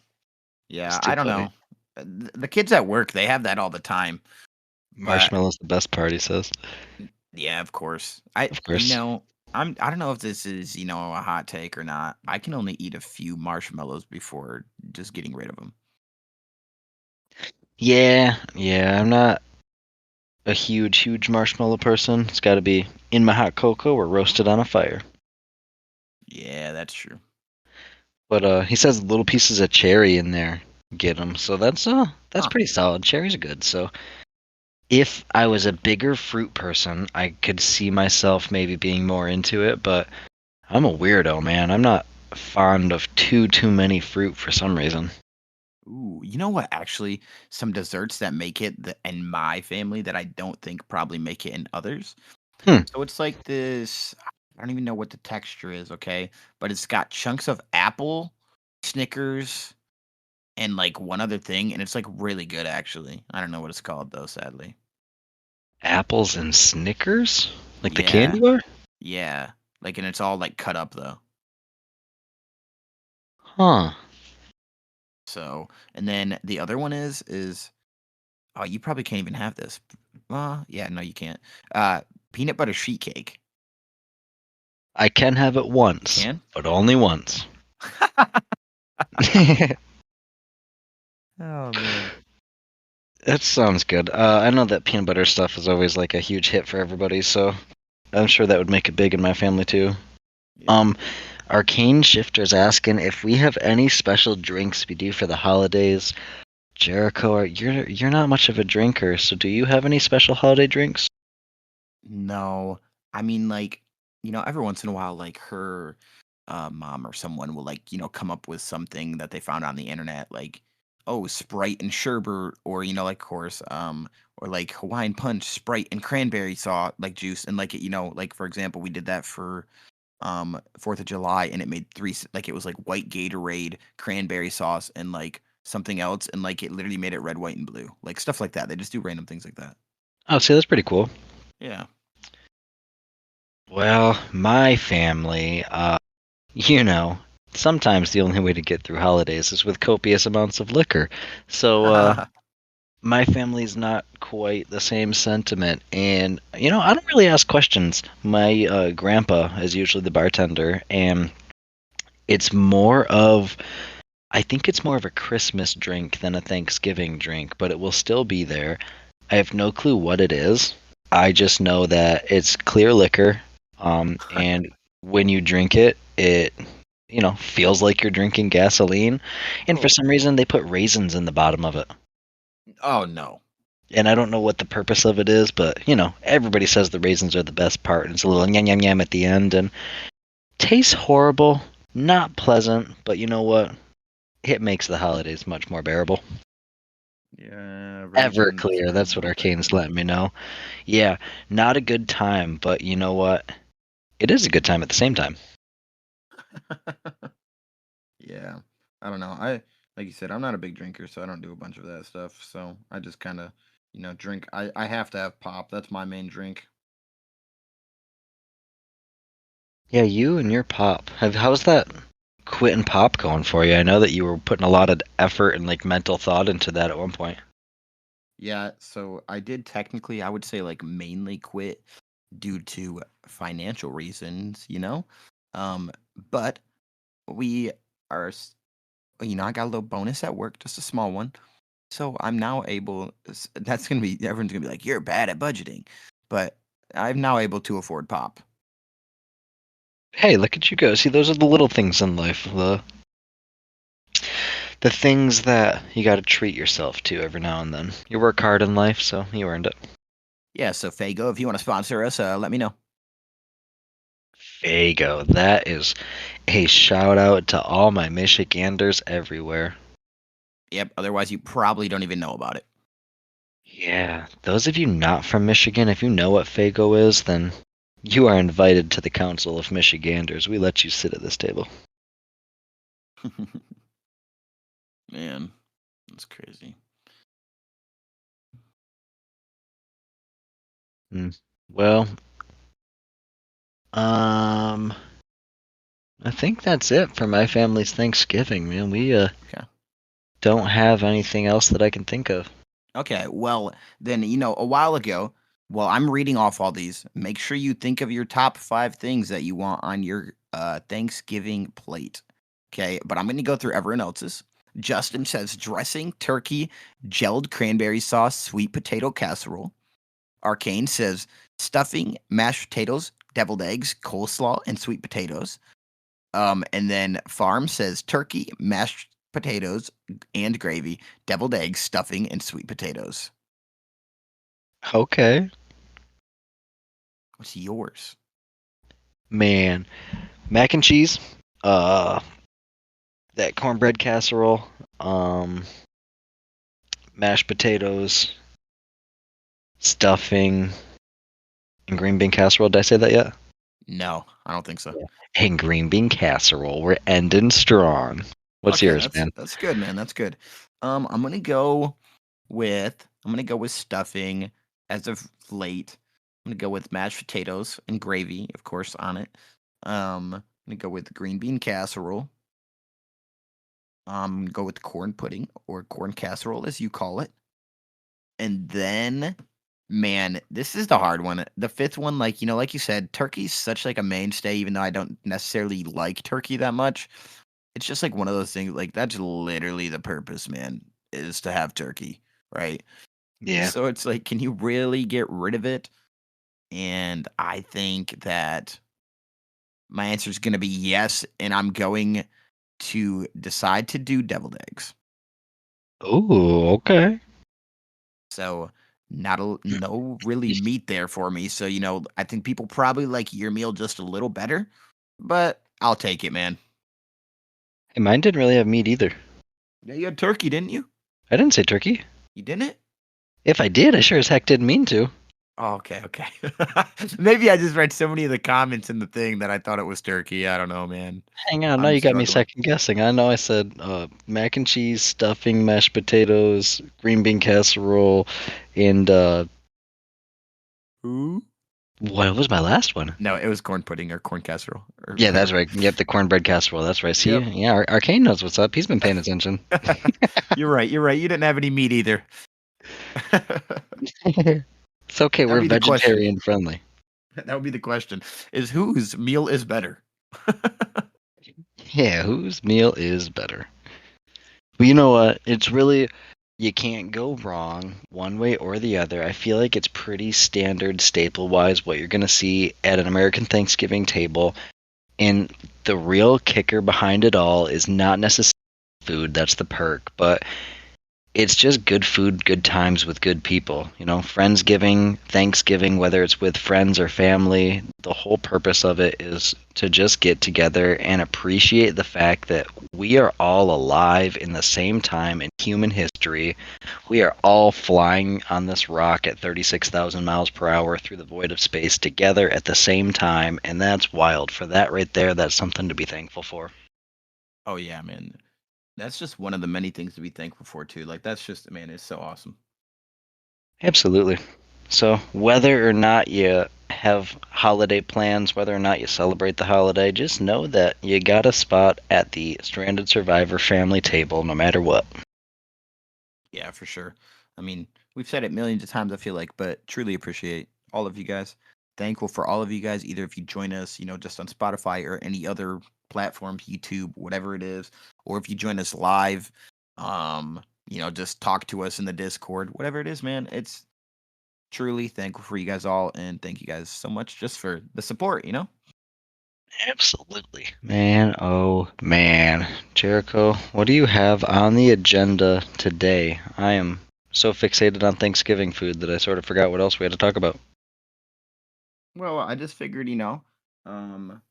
Yeah, It's too I don't funny. know. The kids at work, they have that all the time. Marshmallow's the best part, he says. Yeah, of course. Of course. I don't know if this is, a hot take or not. I can only eat a few marshmallows before just getting rid of them. Yeah, I'm not a huge marshmallow person. It's got to be in my hot cocoa or roasted on a fire. Yeah, that's true. But he says little pieces of cherry in there get them, so that's pretty solid. Cherries are good. So if I was a bigger fruit person, I could see myself maybe being more into it. But I'm a weirdo, man. I'm not fond of too many fruit for some reason. Ooh, you know what? Actually, some desserts that make it in my family that I don't think probably make it in others. Hmm. So it's like this. I don't even know what the texture is, okay? But it's got chunks of apple, Snickers, and like one other thing, and it's like really good actually. I don't know what it's called though, sadly. Apples and Snickers, like the Yeah, candy bar. yeah. Like, and it's all like cut up though. Huh. So, and then the other one is oh, you probably can't even have this. Yeah, no, you can't. Peanut butter sheet cake. I can have it once, Can? but only once. Oh man. That sounds good. I know that peanut butter stuff is always like a huge hit for everybody, so I'm sure that would make it big in my family too. Yeah. Arcane Shifter's asking if we have any special drinks we do for the holidays. Jericho, you're not much of a drinker, so do you have any special holiday drinks? No, I mean, like, every once in a while, like her mom or someone will like, come up with something that they found on the internet, like, oh, Sprite and sherbet, or like, of course, or like Hawaiian Punch, Sprite and cranberry sauce, like juice, and like like for example, we did that for 4th of July, and it made like it was like white Gatorade, cranberry sauce, and like something else, and like it literally made it red, white, and blue, like stuff like that. They just do random things like that. Oh, see, that's pretty cool. Yeah. Well, my family, sometimes the only way to get through holidays is with copious amounts of liquor. So, my family's not quite the same sentiment. And, I don't really ask questions. My grandpa is usually the bartender, and it's I think it's more of a Christmas drink than a Thanksgiving drink, but it will still be there. I have no clue what it is. I just know that it's clear liquor. And when you drink it, it feels like you're drinking gasoline. And for Oh. some reason, they put raisins in the bottom of it. Oh no. And I don't know what the purpose of it is, but everybody says the raisins are the best part. And it's a little yum yum yum at the end, and tastes horrible, not pleasant. But you know what? It makes the holidays much more bearable. Yeah. Everclear, that's what Arcane's letting me know. Yeah, not a good time, but you know what? It is a good time at the same time. Yeah. I don't know. Like you said, I'm not a big drinker, so I don't do a bunch of that stuff. So I just kind of, drink. I have to have pop. That's my main drink. Yeah, you and your pop. How's that quitting pop going for you? I know that you were putting a lot of effort and like mental thought into that at one point. Yeah, so I did technically, I would say like mainly quit due to financial reasons, But we are, I got a little bonus at work, just a small one. So I'm now able, that's going to be, everyone's going to be like, you're bad at budgeting. But I'm now able to afford pop. Hey, look at you go. See, those are the little things in life. The things that you got to treat yourself to every now and then. You work hard in life, so you earned it. Yeah, so Fago, if you want to sponsor us, let me know. Fago, that is a shout out to all my Michiganders everywhere. Yep, otherwise you probably don't even know about it. Yeah, those of you not from Michigan, if you know what Fago is, then you are invited to the Council of Michiganders. We let you sit at this table. Man, that's crazy. Well, I think that's it for my family's Thanksgiving, man. We Okay. don't have anything else that I can think of. Okay, well, then, a while ago, while I'm reading off all these, make sure you think of your top 5 things that you want on your Thanksgiving plate. Okay, but I'm going to go through everyone else's. Justin says dressing, turkey, gelled cranberry sauce, sweet potato casserole. Arcane says stuffing, mashed potatoes, deviled eggs, coleslaw, and sweet potatoes. And then Farm says turkey, mashed potatoes and gravy, deviled eggs, stuffing, and sweet potatoes. Okay. What's yours? Man, mac and cheese, that cornbread casserole, mashed potatoes, stuffing, and green bean casserole. Did I say that yet? No, I don't think so. Yeah. And green bean casserole. We're ending strong. What's Okay, yours, man? that's good, man. That's good. I'm gonna go with stuffing as of late. I'm gonna go with mashed potatoes and gravy, of course, on it. I'm gonna go with green bean casserole. Go with corn pudding or corn casserole, as you call it. And then, man, this is the hard one. The fifth one, like you said, turkey's such like a mainstay, even though I don't necessarily like turkey that much. It's just like one of those things, like that's literally the purpose, man, is to have turkey, right? Yeah. So it's like, can you really get rid of it? And I think that my answer is going to be yes, and I'm going to decide to do deviled eggs. Ooh, okay. So no really meat there for me. So I think people probably like your meal just a little better, but I'll take it, man. Hey, mine didn't really have meat either. Yeah, you had turkey, didn't you? I didn't say turkey. You didn't? If I did, I sure as heck didn't mean to. Oh, okay. Maybe I just read so many of the comments in the thing that I thought it was turkey. I don't know, man. Hang on, now I'm you got me struggling. second guessing. I know I said mac and cheese, stuffing, mashed potatoes, green bean casserole, and Who? what was my last one? No, it was corn pudding or corn casserole or Yeah, that's whatever. right. Yep, the cornbread casserole. That's right. See, Yep. yeah, Arcane knows what's up. He's been paying attention. You're right. You didn't have any meat either. It's okay. That'd We're be the question. vegetarian friendly. That would be the question. Is whose meal is better? Yeah, whose meal is better? But you know what? It's really, you can't go wrong one way or the other. I feel like it's pretty standard, staple wise, what you're going to see at an American Thanksgiving table. And the real kicker behind it all is not necessarily food, that's the perk, but it's just good food, good times with good people. You know, Friendsgiving, Thanksgiving, whether it's with friends or family, the whole purpose of it is to just get together and appreciate the fact that we are all alive in the same time in human history. We are all flying on this rock at 36,000 miles per hour through the void of space together at the same time, and that's wild. For that right there, that's something to be thankful for. Oh yeah, man. That's just one of the many things to be thankful for too. Like that's just, man, it's so awesome. Absolutely. So, whether or not you have holiday plans, whether or not you celebrate the holiday, just know that you got a spot at the Stranded Survivor family table no matter what. Yeah, for sure. I mean, we've said it millions of times, I feel like, but truly appreciate all of you guys. Thankful for all of you guys, either if you join us, just on Spotify or any other platforms, YouTube, whatever it is, or if you join us live, just talk to us in the Discord, whatever it is, man. It's truly thankful for you guys all, and thank you guys so much just for the support. Absolutely. Man, oh man. Jericho, what do you have on the agenda today? I am so fixated on Thanksgiving food that I sort of forgot what else we had to talk about. Well, I just figured, um,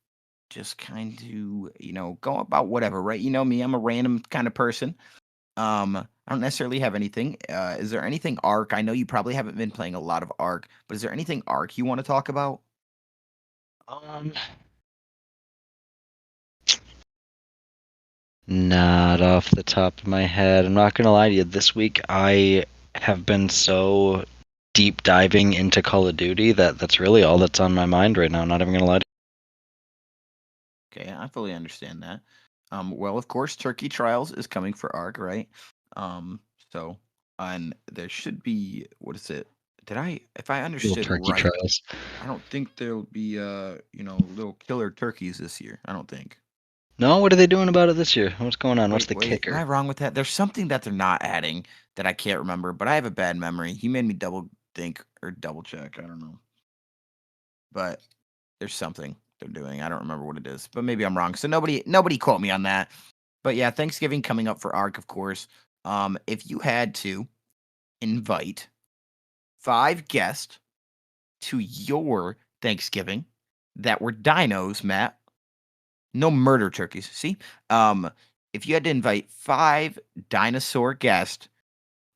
just kind of, go about whatever, right? You know me, I'm a random kind of person. I I don't necessarily have anything. Is there anything Ark? I know you probably haven't been playing a lot of Ark, but is there anything Ark you want to talk about? Um, Not off the top of my head. I'm not gonna lie to you. This week I have been so deep diving into Call of Duty that that's really all that's on my mind right now. I'm not even gonna lie to Okay, I fully understand that. Well, of course, Turkey Trials is coming for Ark, right? Um, so, and there should be, what is it? If I you. Little understood turkey right, trials. I don't think there'll be, little killer turkeys this year. I don't think. No, what are they doing about it this year? What's going on? What's Wait, the wait, am I kicker? wrong with that? There's something that they're not adding that I can't remember, but I have a bad memory. He made me double think or double check. I don't know, but there's something they're doing. I don't remember what it is, but maybe I'm wrong. So nobody quote me on that. But yeah, Thanksgiving coming up for Ark, of course. If you had to invite 5 guests to your Thanksgiving that were dinos, Matt, no murder turkeys. See, if you had to invite 5 dinosaur guests,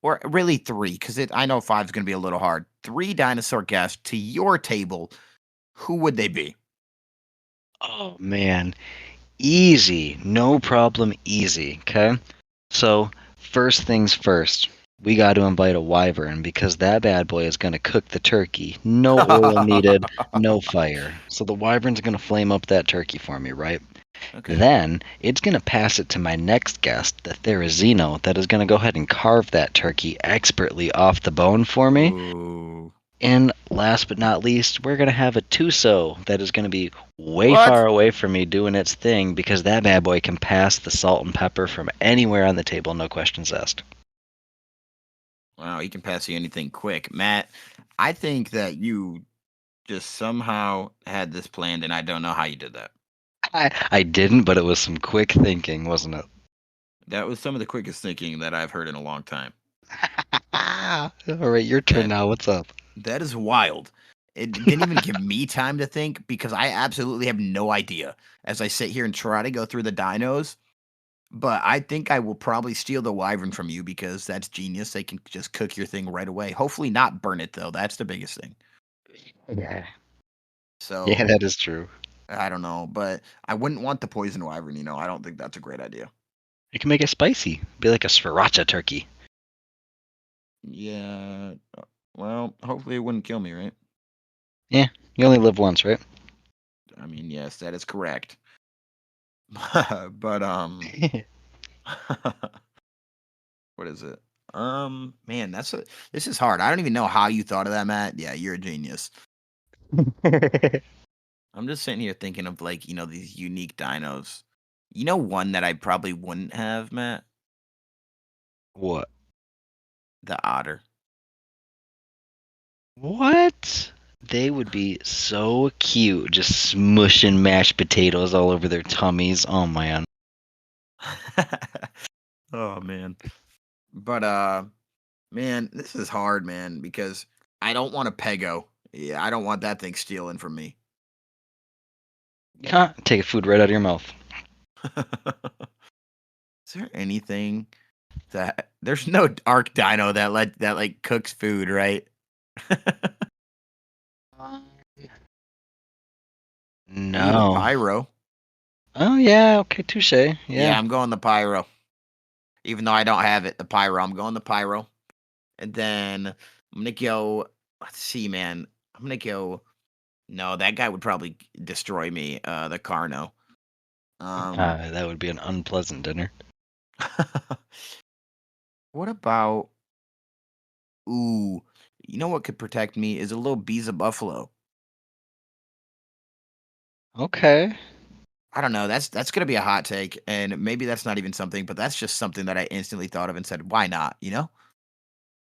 or really 3, because I know 5 is going to be a little hard. 3 dinosaur guests to your table, who would they be? Oh man, easy, no problem, easy. Okay, so first things first. We got to invite a wyvern because that bad boy is gonna cook the turkey. No oil needed, no fire. So the wyvern's gonna flame up that turkey for me, right? Okay. Then it's going to pass it to my next guest, the Therizino, that is going to go ahead and carve that turkey expertly off the bone for me. Ooh. And last but not least, we're going to have a Tuso that is going to be way What? far away from me doing its thing because that bad boy can pass the salt and pepper from anywhere on the table, no questions asked. Wow, he can pass you anything quick. Matt, I think that you just somehow had this planned, and I don't know how you did that. I didn't, but it was some quick thinking, wasn't it? That was some of the quickest thinking that I've heard in a long time. All right, your turn That now. What's up? that is wild. It didn't even give me time to think because I absolutely have no idea as I sit here and try to go through the dinos. But I think I will probably steal the wyvern from you because that's genius. They can just cook your thing right away. Hopefully not burn it though. That's the biggest thing. Yeah. Yeah, So that is true. I don't know, but I wouldn't want the poison wyvern. I don't think that's a great idea. You can make it spicy. Be like a sriracha turkey. Yeah. Well, hopefully it wouldn't kill me, right? Yeah, you only live once, right? I mean, yes, that is correct. But what is it? Man, this is hard. I don't even know how you thought of that, Matt. Yeah, you're a genius. I'm just sitting here thinking of these unique dinos. You know one that I probably wouldn't have, Matt? What? The otter. What? They would be so cute, just smushing mashed potatoes all over their tummies. Oh man. Oh man. But man, this is hard, man, because I don't want a pego. Yeah, I don't want that thing stealing from me. Yeah, take food right out of your mouth. Is there anything that there's no Ark Dino that like cooks food, right? Ooh, the No. pyro. Oh yeah, okay, touche. Yeah, Yeah. I'm going the pyro. Even though I don't have it, the pyro. I'm going the pyro. And then I'm gonna go. Let's see, man. I'm gonna go. No, that guy would probably destroy me. The Carno. That would be an unpleasant dinner. What about? Ooh, you know what could protect me is a little bees of buffalo. Okay. I don't know. That's gonna be a hot take, and maybe that's not even something, but that's just something that I instantly thought of and said, "Why not?" You know?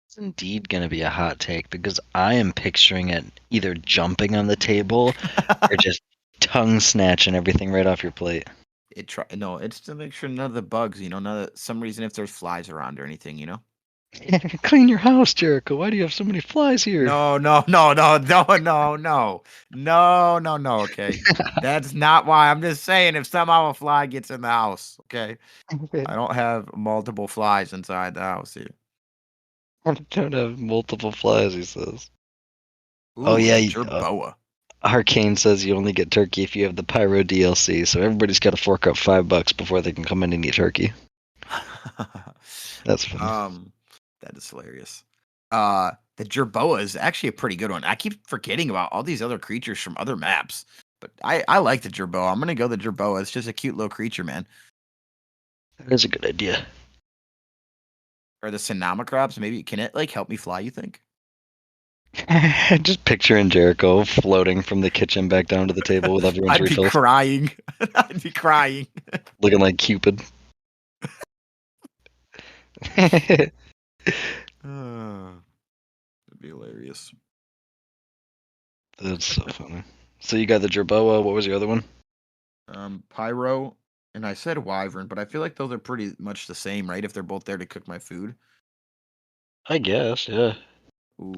It's indeed gonna be a hot take because I am picturing it either jumping on the table or just tongue snatching everything right off your plate. No, it's to make sure none of the bugs, none of some reason if there's flies around or anything. Clean your house, Jericho. Why do you have so many flies here? No. Okay, that's not why. I'm just saying if somehow a fly gets in the house. Okay, I don't have multiple flies inside the house here. I don't have multiple flies, he says. Oh Ooh, yeah, the jerboa. Arcane says you only get turkey if you have the Pyro DLC, so everybody's got to fork up $5 before they can come in and eat turkey. That's funny. That is hilarious. The jerboa is actually a pretty good one. I keep forgetting about all these other creatures from other maps, but I like the jerboa. I'm gonna go the jerboa. It's just a cute little creature, man. That is a good idea. Or the Sonoma crabs. Maybe can it like help me fly? You think? Just picturing Jericho floating from the kitchen back down to the table with everyone's I'd be refills, crying. I'd be crying. looking like Cupid. That'd be hilarious. That's so funny. So you got the Jerboa. What was your other one? Pyro, and I said wyvern, but I feel like those are pretty much the same, right? If they're both there to cook my food. I guess, yeah. Ooh.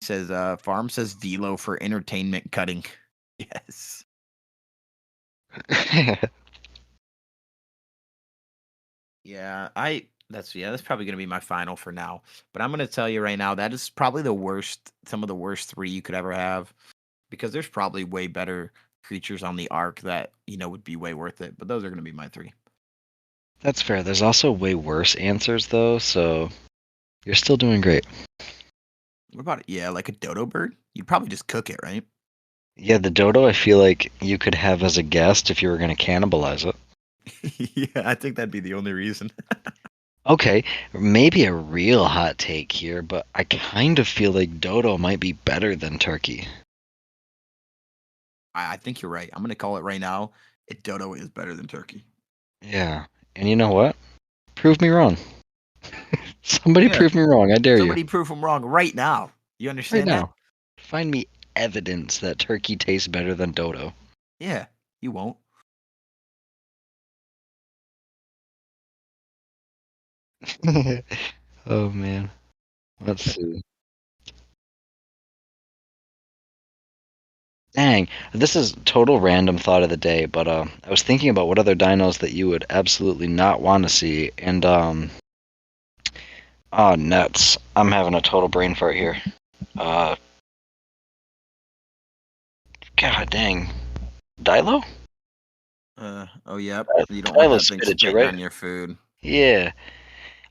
It says farm says velo for entertainment cutting. Yes. Yeah, that's probably gonna be my final for now. But I'm gonna tell you right now, that is probably some of the worst three you could ever have. Because there's probably way better creatures on the arc that, would be way worth it. But those are gonna be my three. That's fair. There's also way worse answers though, so you're still doing great. What about it? Yeah, like a dodo bird? You'd probably just cook it, right? Yeah, the dodo I feel like you could have as a guest if you were going to cannibalize it. Yeah, I think that'd be the only reason. Okay, maybe a real hot take here, but I kind of feel like dodo might be better than turkey. I think you're right. I'm gonna call it right now. Dodo is better than turkey. Yeah, and you know what? Prove me wrong. Somebody Yeah. prove me wrong. I dare Somebody you. prove I'm wrong right now. You Right understand that? now. Find me evidence that turkey tastes better than dodo. Yeah, you won't. Oh man. Let's see. Dang, this is total random thought of the day, but I was thinking about what other dinos that you would absolutely not want to see, and oh nuts, I'm having a total brain fart here. Uh, God dang, Dilo? Oh yep. You don't want Dilo's that thing spit spitting right? on your food. Yeah.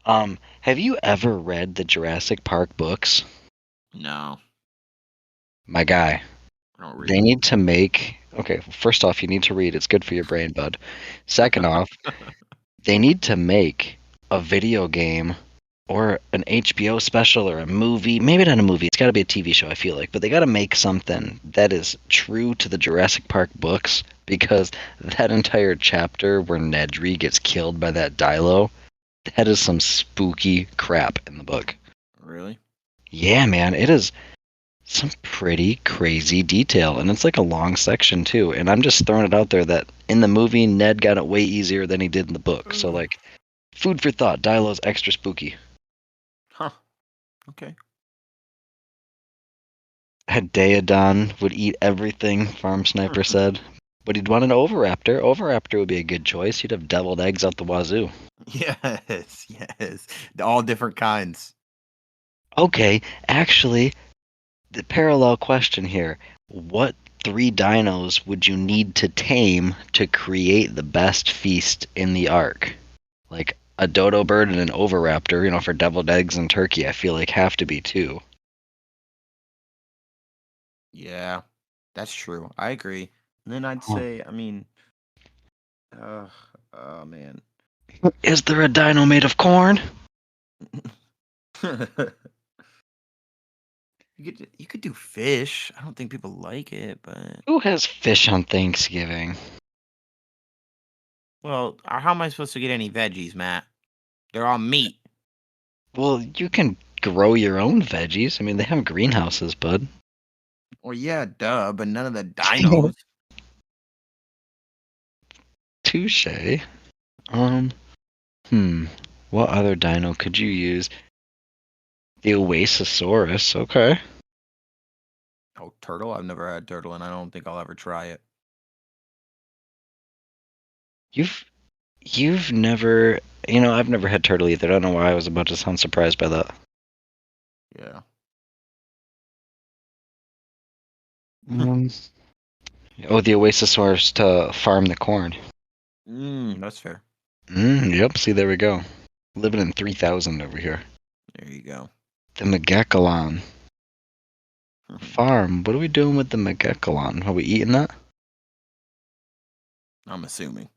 Have you ever read the Jurassic Park books? No, My guy, I don't they read. need to make. Okay, first off, you need to read. It's good for your brain, bud. Second off, they need to make a video game or an HBO special or a movie. Maybe not a movie. It's got to be a TV show, I feel like. But they got to make something that is true to the Jurassic Park books because that entire chapter where Nedry gets killed by that Dilo, that is some spooky crap in the book. Really? Yeah, man, it is some pretty crazy detail, and it's like a long section too. And I'm just throwing it out there that in the movie, Ned got it way easier than he did in the book. So like, food for thought. Dilo's extra spooky. Huh. Okay. Daedon would eat everything, Farm Sniper said. But he'd want an Oviraptor. Oviraptor would be a good choice. He'd have deviled eggs out the wazoo. Yes. All different kinds. Okay, actually, the parallel question here. What three dinos would you need to tame to create the best feast in the Ark? Like a dodo bird and an Oviraptor, for deviled eggs and turkey, I feel like have to be two. Yeah, that's true. I agree. And then I'd Huh. say, oh man. Is there a dino made of corn? You could do fish. I don't think people like it, but Who has fish on Thanksgiving? well, how am I supposed to get any veggies, Matt? They're all meat. Well, you can grow your own veggies. I mean, they have greenhouses, bud. Well, yeah, duh, but none of the dinos. Touche. Um, What other dino could you use? The Oasisaurus, okay. Oh, turtle? I've never had turtle, and I don't think I'll ever try it. You've never, I've never had turtle either. I don't know why I was about to sound surprised by that. Yeah. Oh, the Oasisaurus to farm the corn. That's fair. Yep, see, there we go. Living in 3000 over here. There you go. The Megacolon. Farm. What are we doing with the Megacolon? Are we eating that? I'm assuming.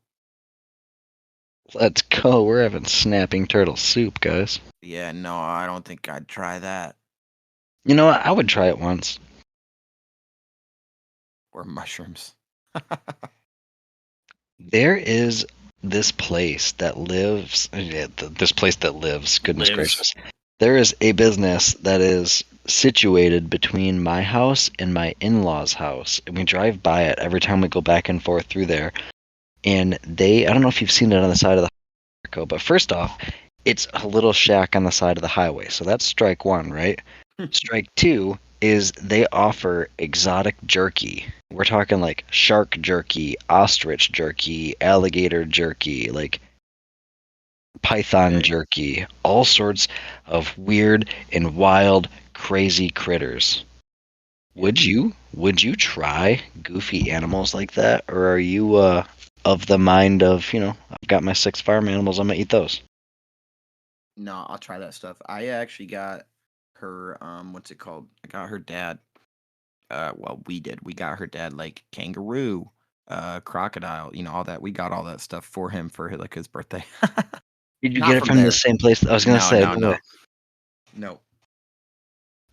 Let's go. We're having snapping turtle soup, guys. Yeah, no, I don't think I'd try that. You know what? I would try it once. Or mushrooms. There is this place that lives. This place that lives. Goodness gracious. There is a business that is situated between my house and my in-laws' house, and we drive by it every time we go back and forth through there. And I don't know if you've seen it on the side of the Jericho, but first off, it's a little shack on the side of the highway. So that's strike one, right? Strike two is they offer exotic jerky. We're talking like shark jerky, ostrich jerky, alligator jerky, like python jerky, all sorts of weird and wild, crazy critters. Would you try goofy animals like that, or are you of the mind of, I've got my 6 farm animals, I'm gonna eat those? No, I'll try that stuff. I actually got her what's it called? I got her dad. Well, we did. We got her dad like kangaroo, crocodile, all that. We got all that stuff for him for like his birthday. Did you Not get it from the there. same place? I was gonna say, No.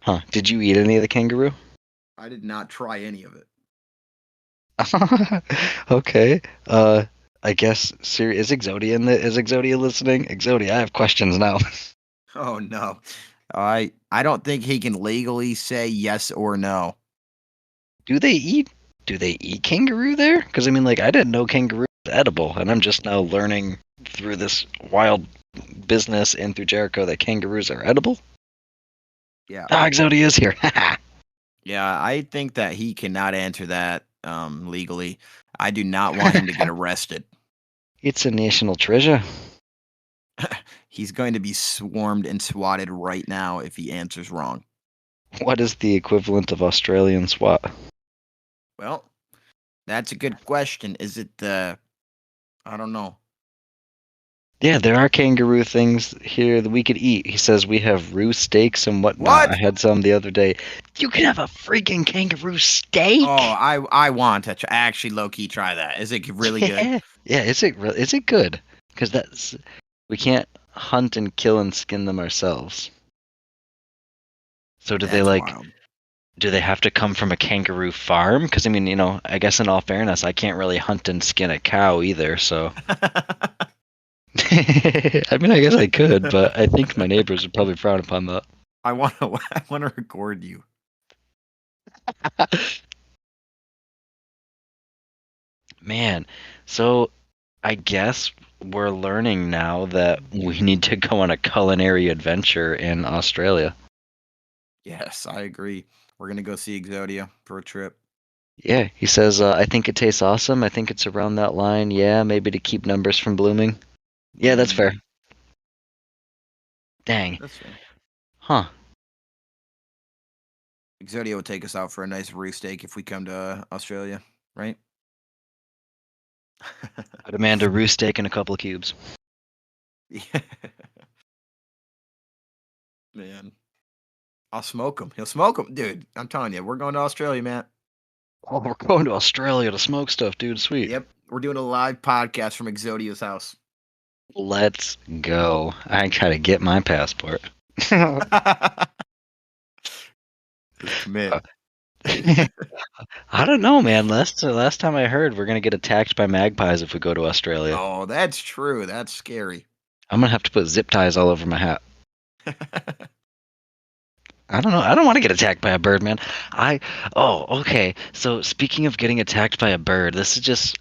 Huh? Did you eat any of the kangaroo? I did not try any of it. Okay. I guess is Exodia listening? Exodia, I have questions now. Oh no. I don't think he can legally say yes or no. Do they eat kangaroo there? Because I mean, like, I didn't know kangaroo was edible, and I'm just now learning through this wild business and through Jericho that kangaroos are edible. Yeah. Exodia is here. Yeah, I think that he cannot answer that legally. I do not want him to get arrested. It's a national treasure. He's going to be swarmed and swatted right now if he answers wrong. What is the equivalent of Australian SWAT? Well, that's a good question. Is it I don't know. Yeah, there are kangaroo things here that we could eat. He says we have roo steaks and whatnot. What? I had some the other day. You can have a freaking kangaroo steak. Oh, I want to actually low key try that. Is it really good? Yeah, is it good? Because we can't hunt and kill and skin them ourselves. So do they wild. do they have to come from a kangaroo farm? Because I mean, I guess in all fairness, I can't really hunt and skin a cow either. So I mean, I guess I could, but I think my neighbors would probably frown upon that. I want to record you. Man, so I guess we're learning now that we need to go on a culinary adventure in Australia. Yes, I agree. We're going to go see Exodia for a trip. Yeah, he says, I think it tastes awesome. I think it's around that line. Yeah, maybe to keep numbers from blooming. Yeah, that's fair. Dang. That's fair. Huh. Exodia will take us out for a nice roo steak if we come to Australia, right? I demand a roo steak and a couple of cubes. Yeah. Man. I'll smoke him. He'll smoke him. Dude, I'm telling you, we're going to Australia, man. Oh, we're going to Australia to smoke stuff, dude. Sweet. Yep. We're doing a live podcast from Exodia's house. Let's go. I gotta get my passport. Commit. I don't know, man. Last time I heard, we're gonna get attacked by magpies if we go to Australia. Oh, that's true. That's scary. I'm gonna have to put zip ties all over my hat. I don't know. I don't want to get attacked by a bird, man. Okay. So speaking of getting attacked by a bird,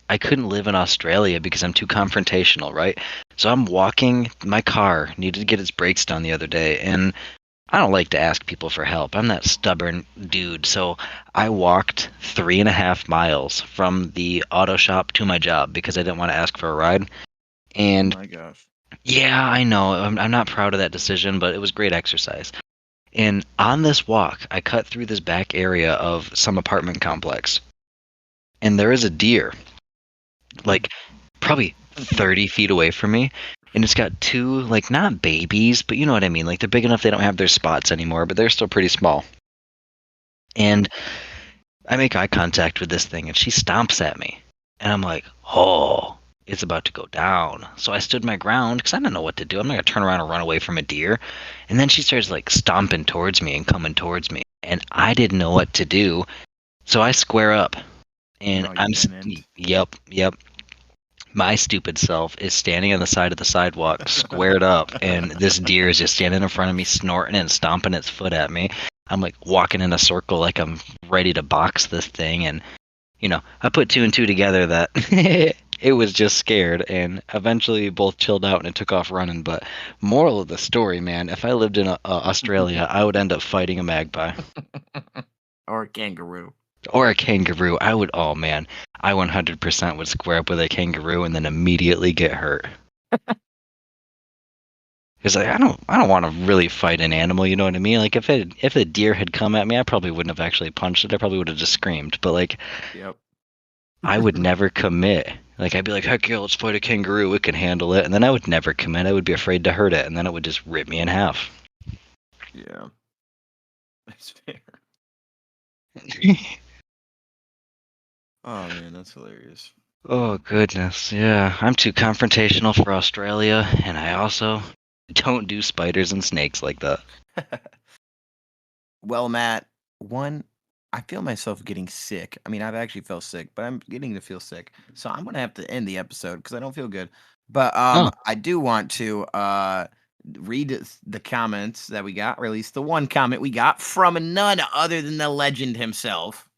I couldn't live in Australia because I'm too confrontational, right? So I'm walking, my car needed to get its brakes done the other day, and I don't like to ask people for help. I'm that stubborn dude. So I walked 3.5 miles from the auto shop to my job because I didn't want to ask for a ride. And Oh my gosh. yeah, I know. I'm not proud of that decision, but it was great exercise. And on this walk, I cut through this back area of some apartment complex. And there is a deer, like probably 30 feet away from me. And it's got two, like, not babies, but you know what I mean. Like, they're big enough they don't have their spots anymore, but they're still pretty small. And I make eye contact with this thing, and she stomps at me. And I'm like, oh, it's about to go down. So I stood my ground because I don't know what to do. I'm not going to turn around and run away from a deer. And then she starts, like, stomping towards me and coming towards me. And I didn't know what to do. So I square up. And Oh, you didn't. Yep. My stupid self is standing on the side of the sidewalk, squared up, and this deer is just standing in front of me, snorting and stomping its foot at me. I'm like walking in a circle like I'm ready to box this thing, and I put two and two together that it was just scared, and eventually both chilled out and it took off running. But moral of the story, man, if I lived in Australia, I would end up fighting a magpie. Or a kangaroo. Or a kangaroo. Oh man, I 100% would square up with a kangaroo and then immediately get hurt. Because I don't want to really fight an animal, you know what I mean? Like if a deer had come at me, I probably wouldn't have actually punched it. I probably would have just screamed. But like, Yep. I would never commit. Like I'd be like, heck yeah, let's fight a kangaroo. It can handle it. And then I would never commit. I would be afraid to hurt it, and then it would just rip me in half. Yeah. That's fair. Oh man, that's hilarious. Oh goodness, yeah. I'm too confrontational for Australia, and I also don't do spiders and snakes like that. Well, Matt, I feel myself getting sick. I mean, I've actually felt sick, but I'm getting to feel sick. So I'm gonna have to end the episode because I don't feel good. But Oh, I do want to read the comments that we got, or at least the one comment we got from none other than the legend himself.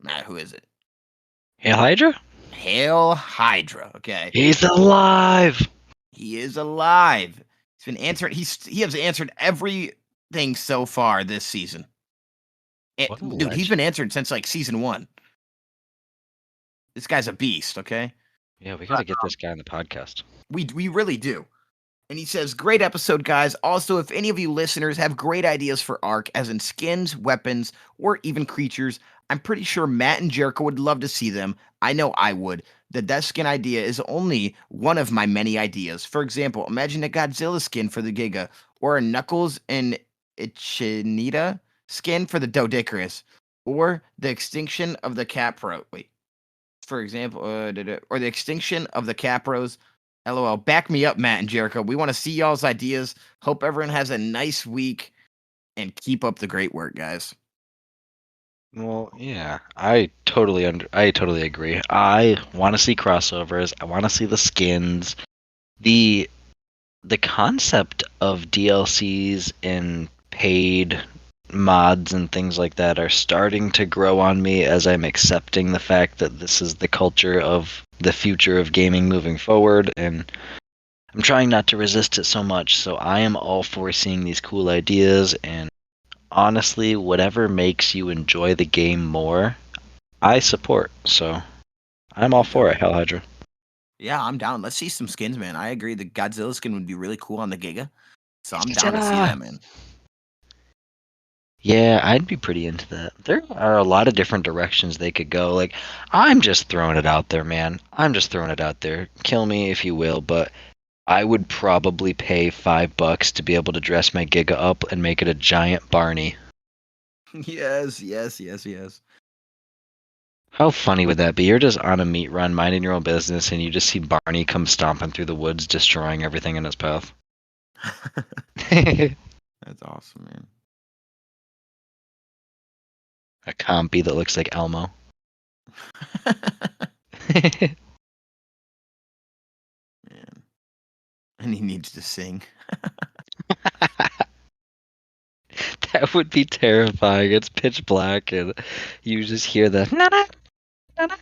Matt, who is it? Hail Hydra? Hail Hydra. Okay. He's alive! He is alive. He's been answering. He has answered everything so far this season. What a Dude, he's legend. been answered since like season 1. This guy's a beast. Okay, Yeah, we gotta get this guy on the podcast. we really do. And he says, "Great episode, guys. Also, if any of you listeners have great ideas for Ark, as in skins, weapons, or even creatures, I'm pretty sure Matt and Jericho would love to see them. I know I would. That skin idea is only one of my many ideas. For example, imagine a Godzilla skin for the Giga, or a Knuckles and Echinida skin for the Doedicurus, or the extinction of the Capro. Wait, for example, or the extinction of the Capros. LOL. Back me up, Matt and Jericho. We want to see y'all's ideas. Hope everyone has a nice week and keep up the great work, guys." Well, yeah, I totally agree. I want to see crossovers. I want to see the skins. The concept of DLCs and paid mods and things like that are starting to grow on me as I'm accepting the fact that this is the culture of the future of gaming moving forward, and I'm trying not to resist it so much. So I am all for seeing these cool ideas, and honestly, whatever makes you enjoy the game more, I support. So I'm all for it, Hell Hydra. Yeah, I'm down. Let's see some skins, man. I agree. The Godzilla skin would be really cool on the Giga. So I'm down to see that, man. Yeah, I'd be pretty into that. There are a lot of different directions they could go. Like, I'm just throwing it out there, man. I'm just throwing it out there. Kill me if you will, but I would probably pay $5 to be able to dress my Giga up and make it a giant Barney. Yes. How funny would that be? You're just on a meat run, minding your own business, and you just see Barney come stomping through the woods, destroying everything in his path. That's awesome, man. A compy that looks like Elmo. Man. And he needs to sing. That would be terrifying. It's pitch black, and you just hear the na-na, na-na.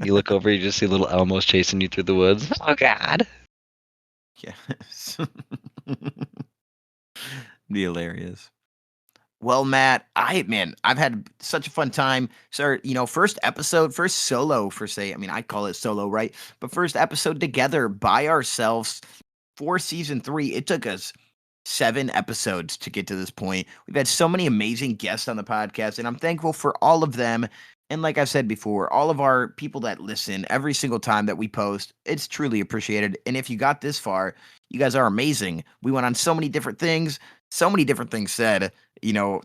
You look over, you just see little Elmos chasing you through the woods. Oh God! Yes. Be hilarious. Well, Matt, I've had such a fun time. Sir, first episode, first solo for say, I mean, I call it solo, right? But first episode together by ourselves for season 3. It took us 7 episodes to get to this point. We've had so many amazing guests on the podcast, and I'm thankful for all of them. And like I've said before, all of our people that listen every single time that we post, it's truly appreciated. And if you got this far, you guys are amazing. We went on so many different things said,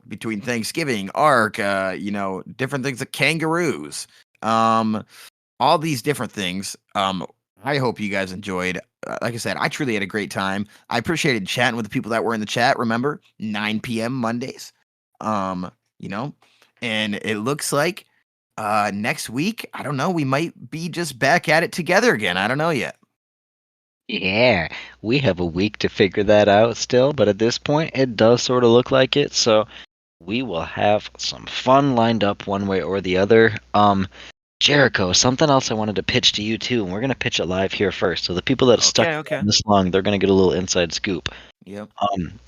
between Thanksgiving, Ark, different things like kangaroos, all these different things. I hope you guys enjoyed. Like I said, I truly had a great time. I appreciated chatting with the people that were in the chat. Remember, 9 p.m. Mondays. Um, you know, and it looks like next week, I don't know, we might be just back at it together again. I don't know yet. Yeah, we have a week to figure that out still, but at this point, it does sort of look like it. So we will have some fun lined up one way or the other. Jericho, something else I wanted to pitch to you too, and we're gonna pitch it live here first. So the people that have stuck Okay. this long, they're gonna get a little inside scoop. Yep.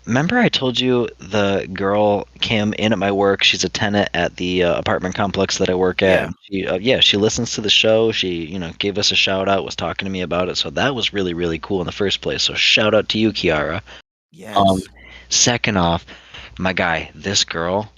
Remember I told you the girl came in at my work. She's a tenant at the apartment complex that I work at. She listens to the show. She, gave us a shout out, was talking to me about it. So that was really, really cool in the first place. So shout out to you, Kiara. Yes. Second off, my guy, this girl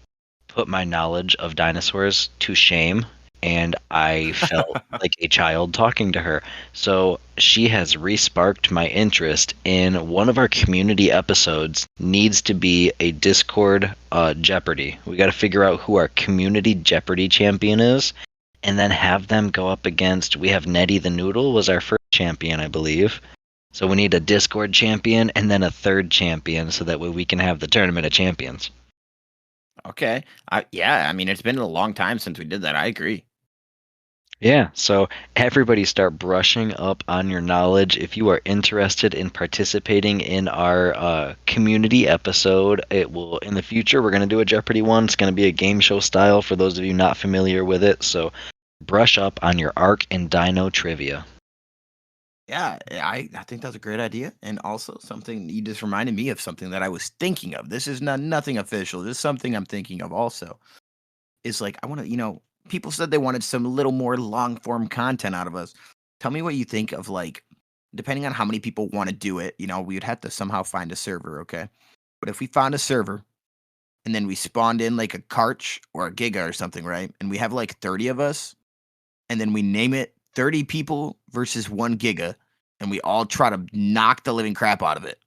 put my knowledge of dinosaurs to shame, and I felt like a child talking to her. So she has resparked my interest in one of our community episodes. Needs to be a Discord Jeopardy. We got to figure out who our community Jeopardy champion is, and then have them go up against. We have Nettie the Noodle was our first champion, I believe. So we need a Discord champion and then a third champion, so that way we can have the tournament of champions. Okay. I mean, it's been a long time since we did that. I agree. Yeah, so everybody start brushing up on your knowledge. If you are interested in participating in our community episode, it will in the future. We're going to do a Jeopardy one. It's going to be a game show style for those of you not familiar with it. So brush up on your Ark and Dino trivia. Yeah, I think that's a great idea, and also something you just reminded me of something that I was thinking of. This is nothing official. This is something I'm thinking of also. Is like I want to, people said they wanted some little more long form content out of us. Tell me what you think of like, depending on how many people want to do it. We would have to somehow find a server, okay? But if we found a server and then we spawned in like a Karch or a Giga or something, right? And we have like 30 of us, and then we name it 30 people versus 1 Giga, and we all try to knock the living crap out of it.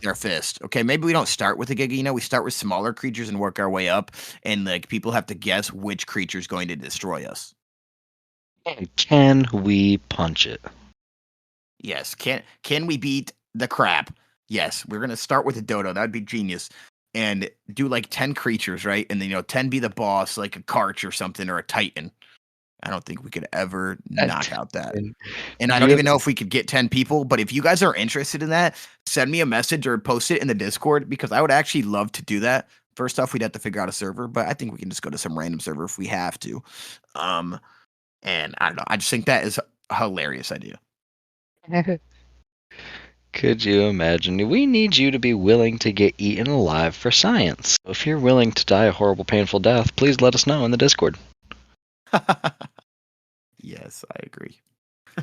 Their fist. Okay, maybe we don't start with a Giga, we start with smaller creatures and work our way up, and like people have to guess which creature is going to destroy us. Can we punch it? Yes. Can we beat the crap? Yes. We're gonna start with a dodo. That'd be genius. And do like 10 creatures, right? And then 10 be the boss, like a Karch or something, or a Titan. I don't think we could ever knock out that. And I don't even know if we could get 10 people, but if you guys are interested in that, send me a message or post it in the Discord, because I would actually love to do that. First off, we'd have to figure out a server, but I think we can just go to some random server if we have to. And I don't know. I just think that is a hilarious idea. Could you imagine? We need you to be willing to get eaten alive for science. So if you're willing to die a horrible, painful death, please let us know in the Discord. Yes, I agree.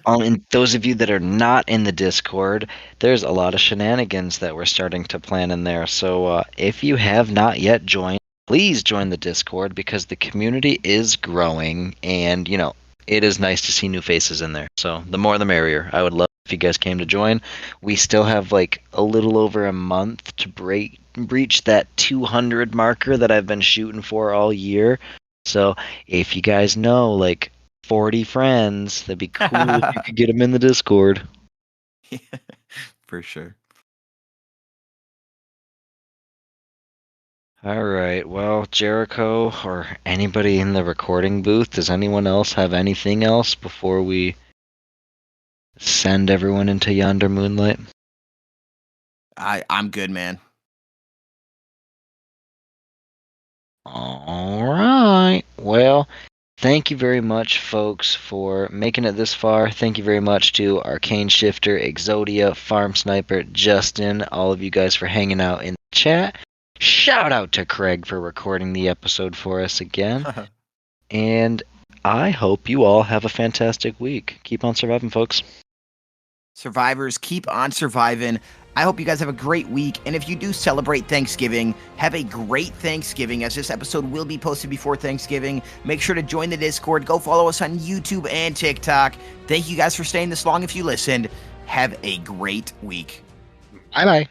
And those of you that are not in the Discord, there's a lot of shenanigans that we're starting to plan in there. So if you have not yet joined, please join the Discord, because the community is growing, and it is nice to see new faces in there. So the more the merrier. I would love if you guys came to join. We still have like a little over a month to breach that 200 marker that I've been shooting for all year. So if you guys know like 40 friends, that'd be cool if you could get them in the Discord. Yeah, for sure. All right. Well, Jericho or anybody in the recording booth, does anyone else have anything else before we send everyone into yonder moonlight? I'm good, man. All right. Well, Thank you very much, folks, for making it this far. Thank you very much to Arcane Shifter, Exodia, Farm Sniper, Justin, all of you guys for hanging out in the chat. Shout out to Craig for recording the episode for us again. And I hope you all have a fantastic week. Keep on surviving, folks. Survivors, keep on surviving. I hope you guys have a great week. And if you do celebrate Thanksgiving, have a great Thanksgiving, as this episode will be posted before Thanksgiving. Make sure to join the Discord. Go follow us on YouTube and TikTok. Thank you guys for staying this long if you listened. Have a great week. Bye-bye.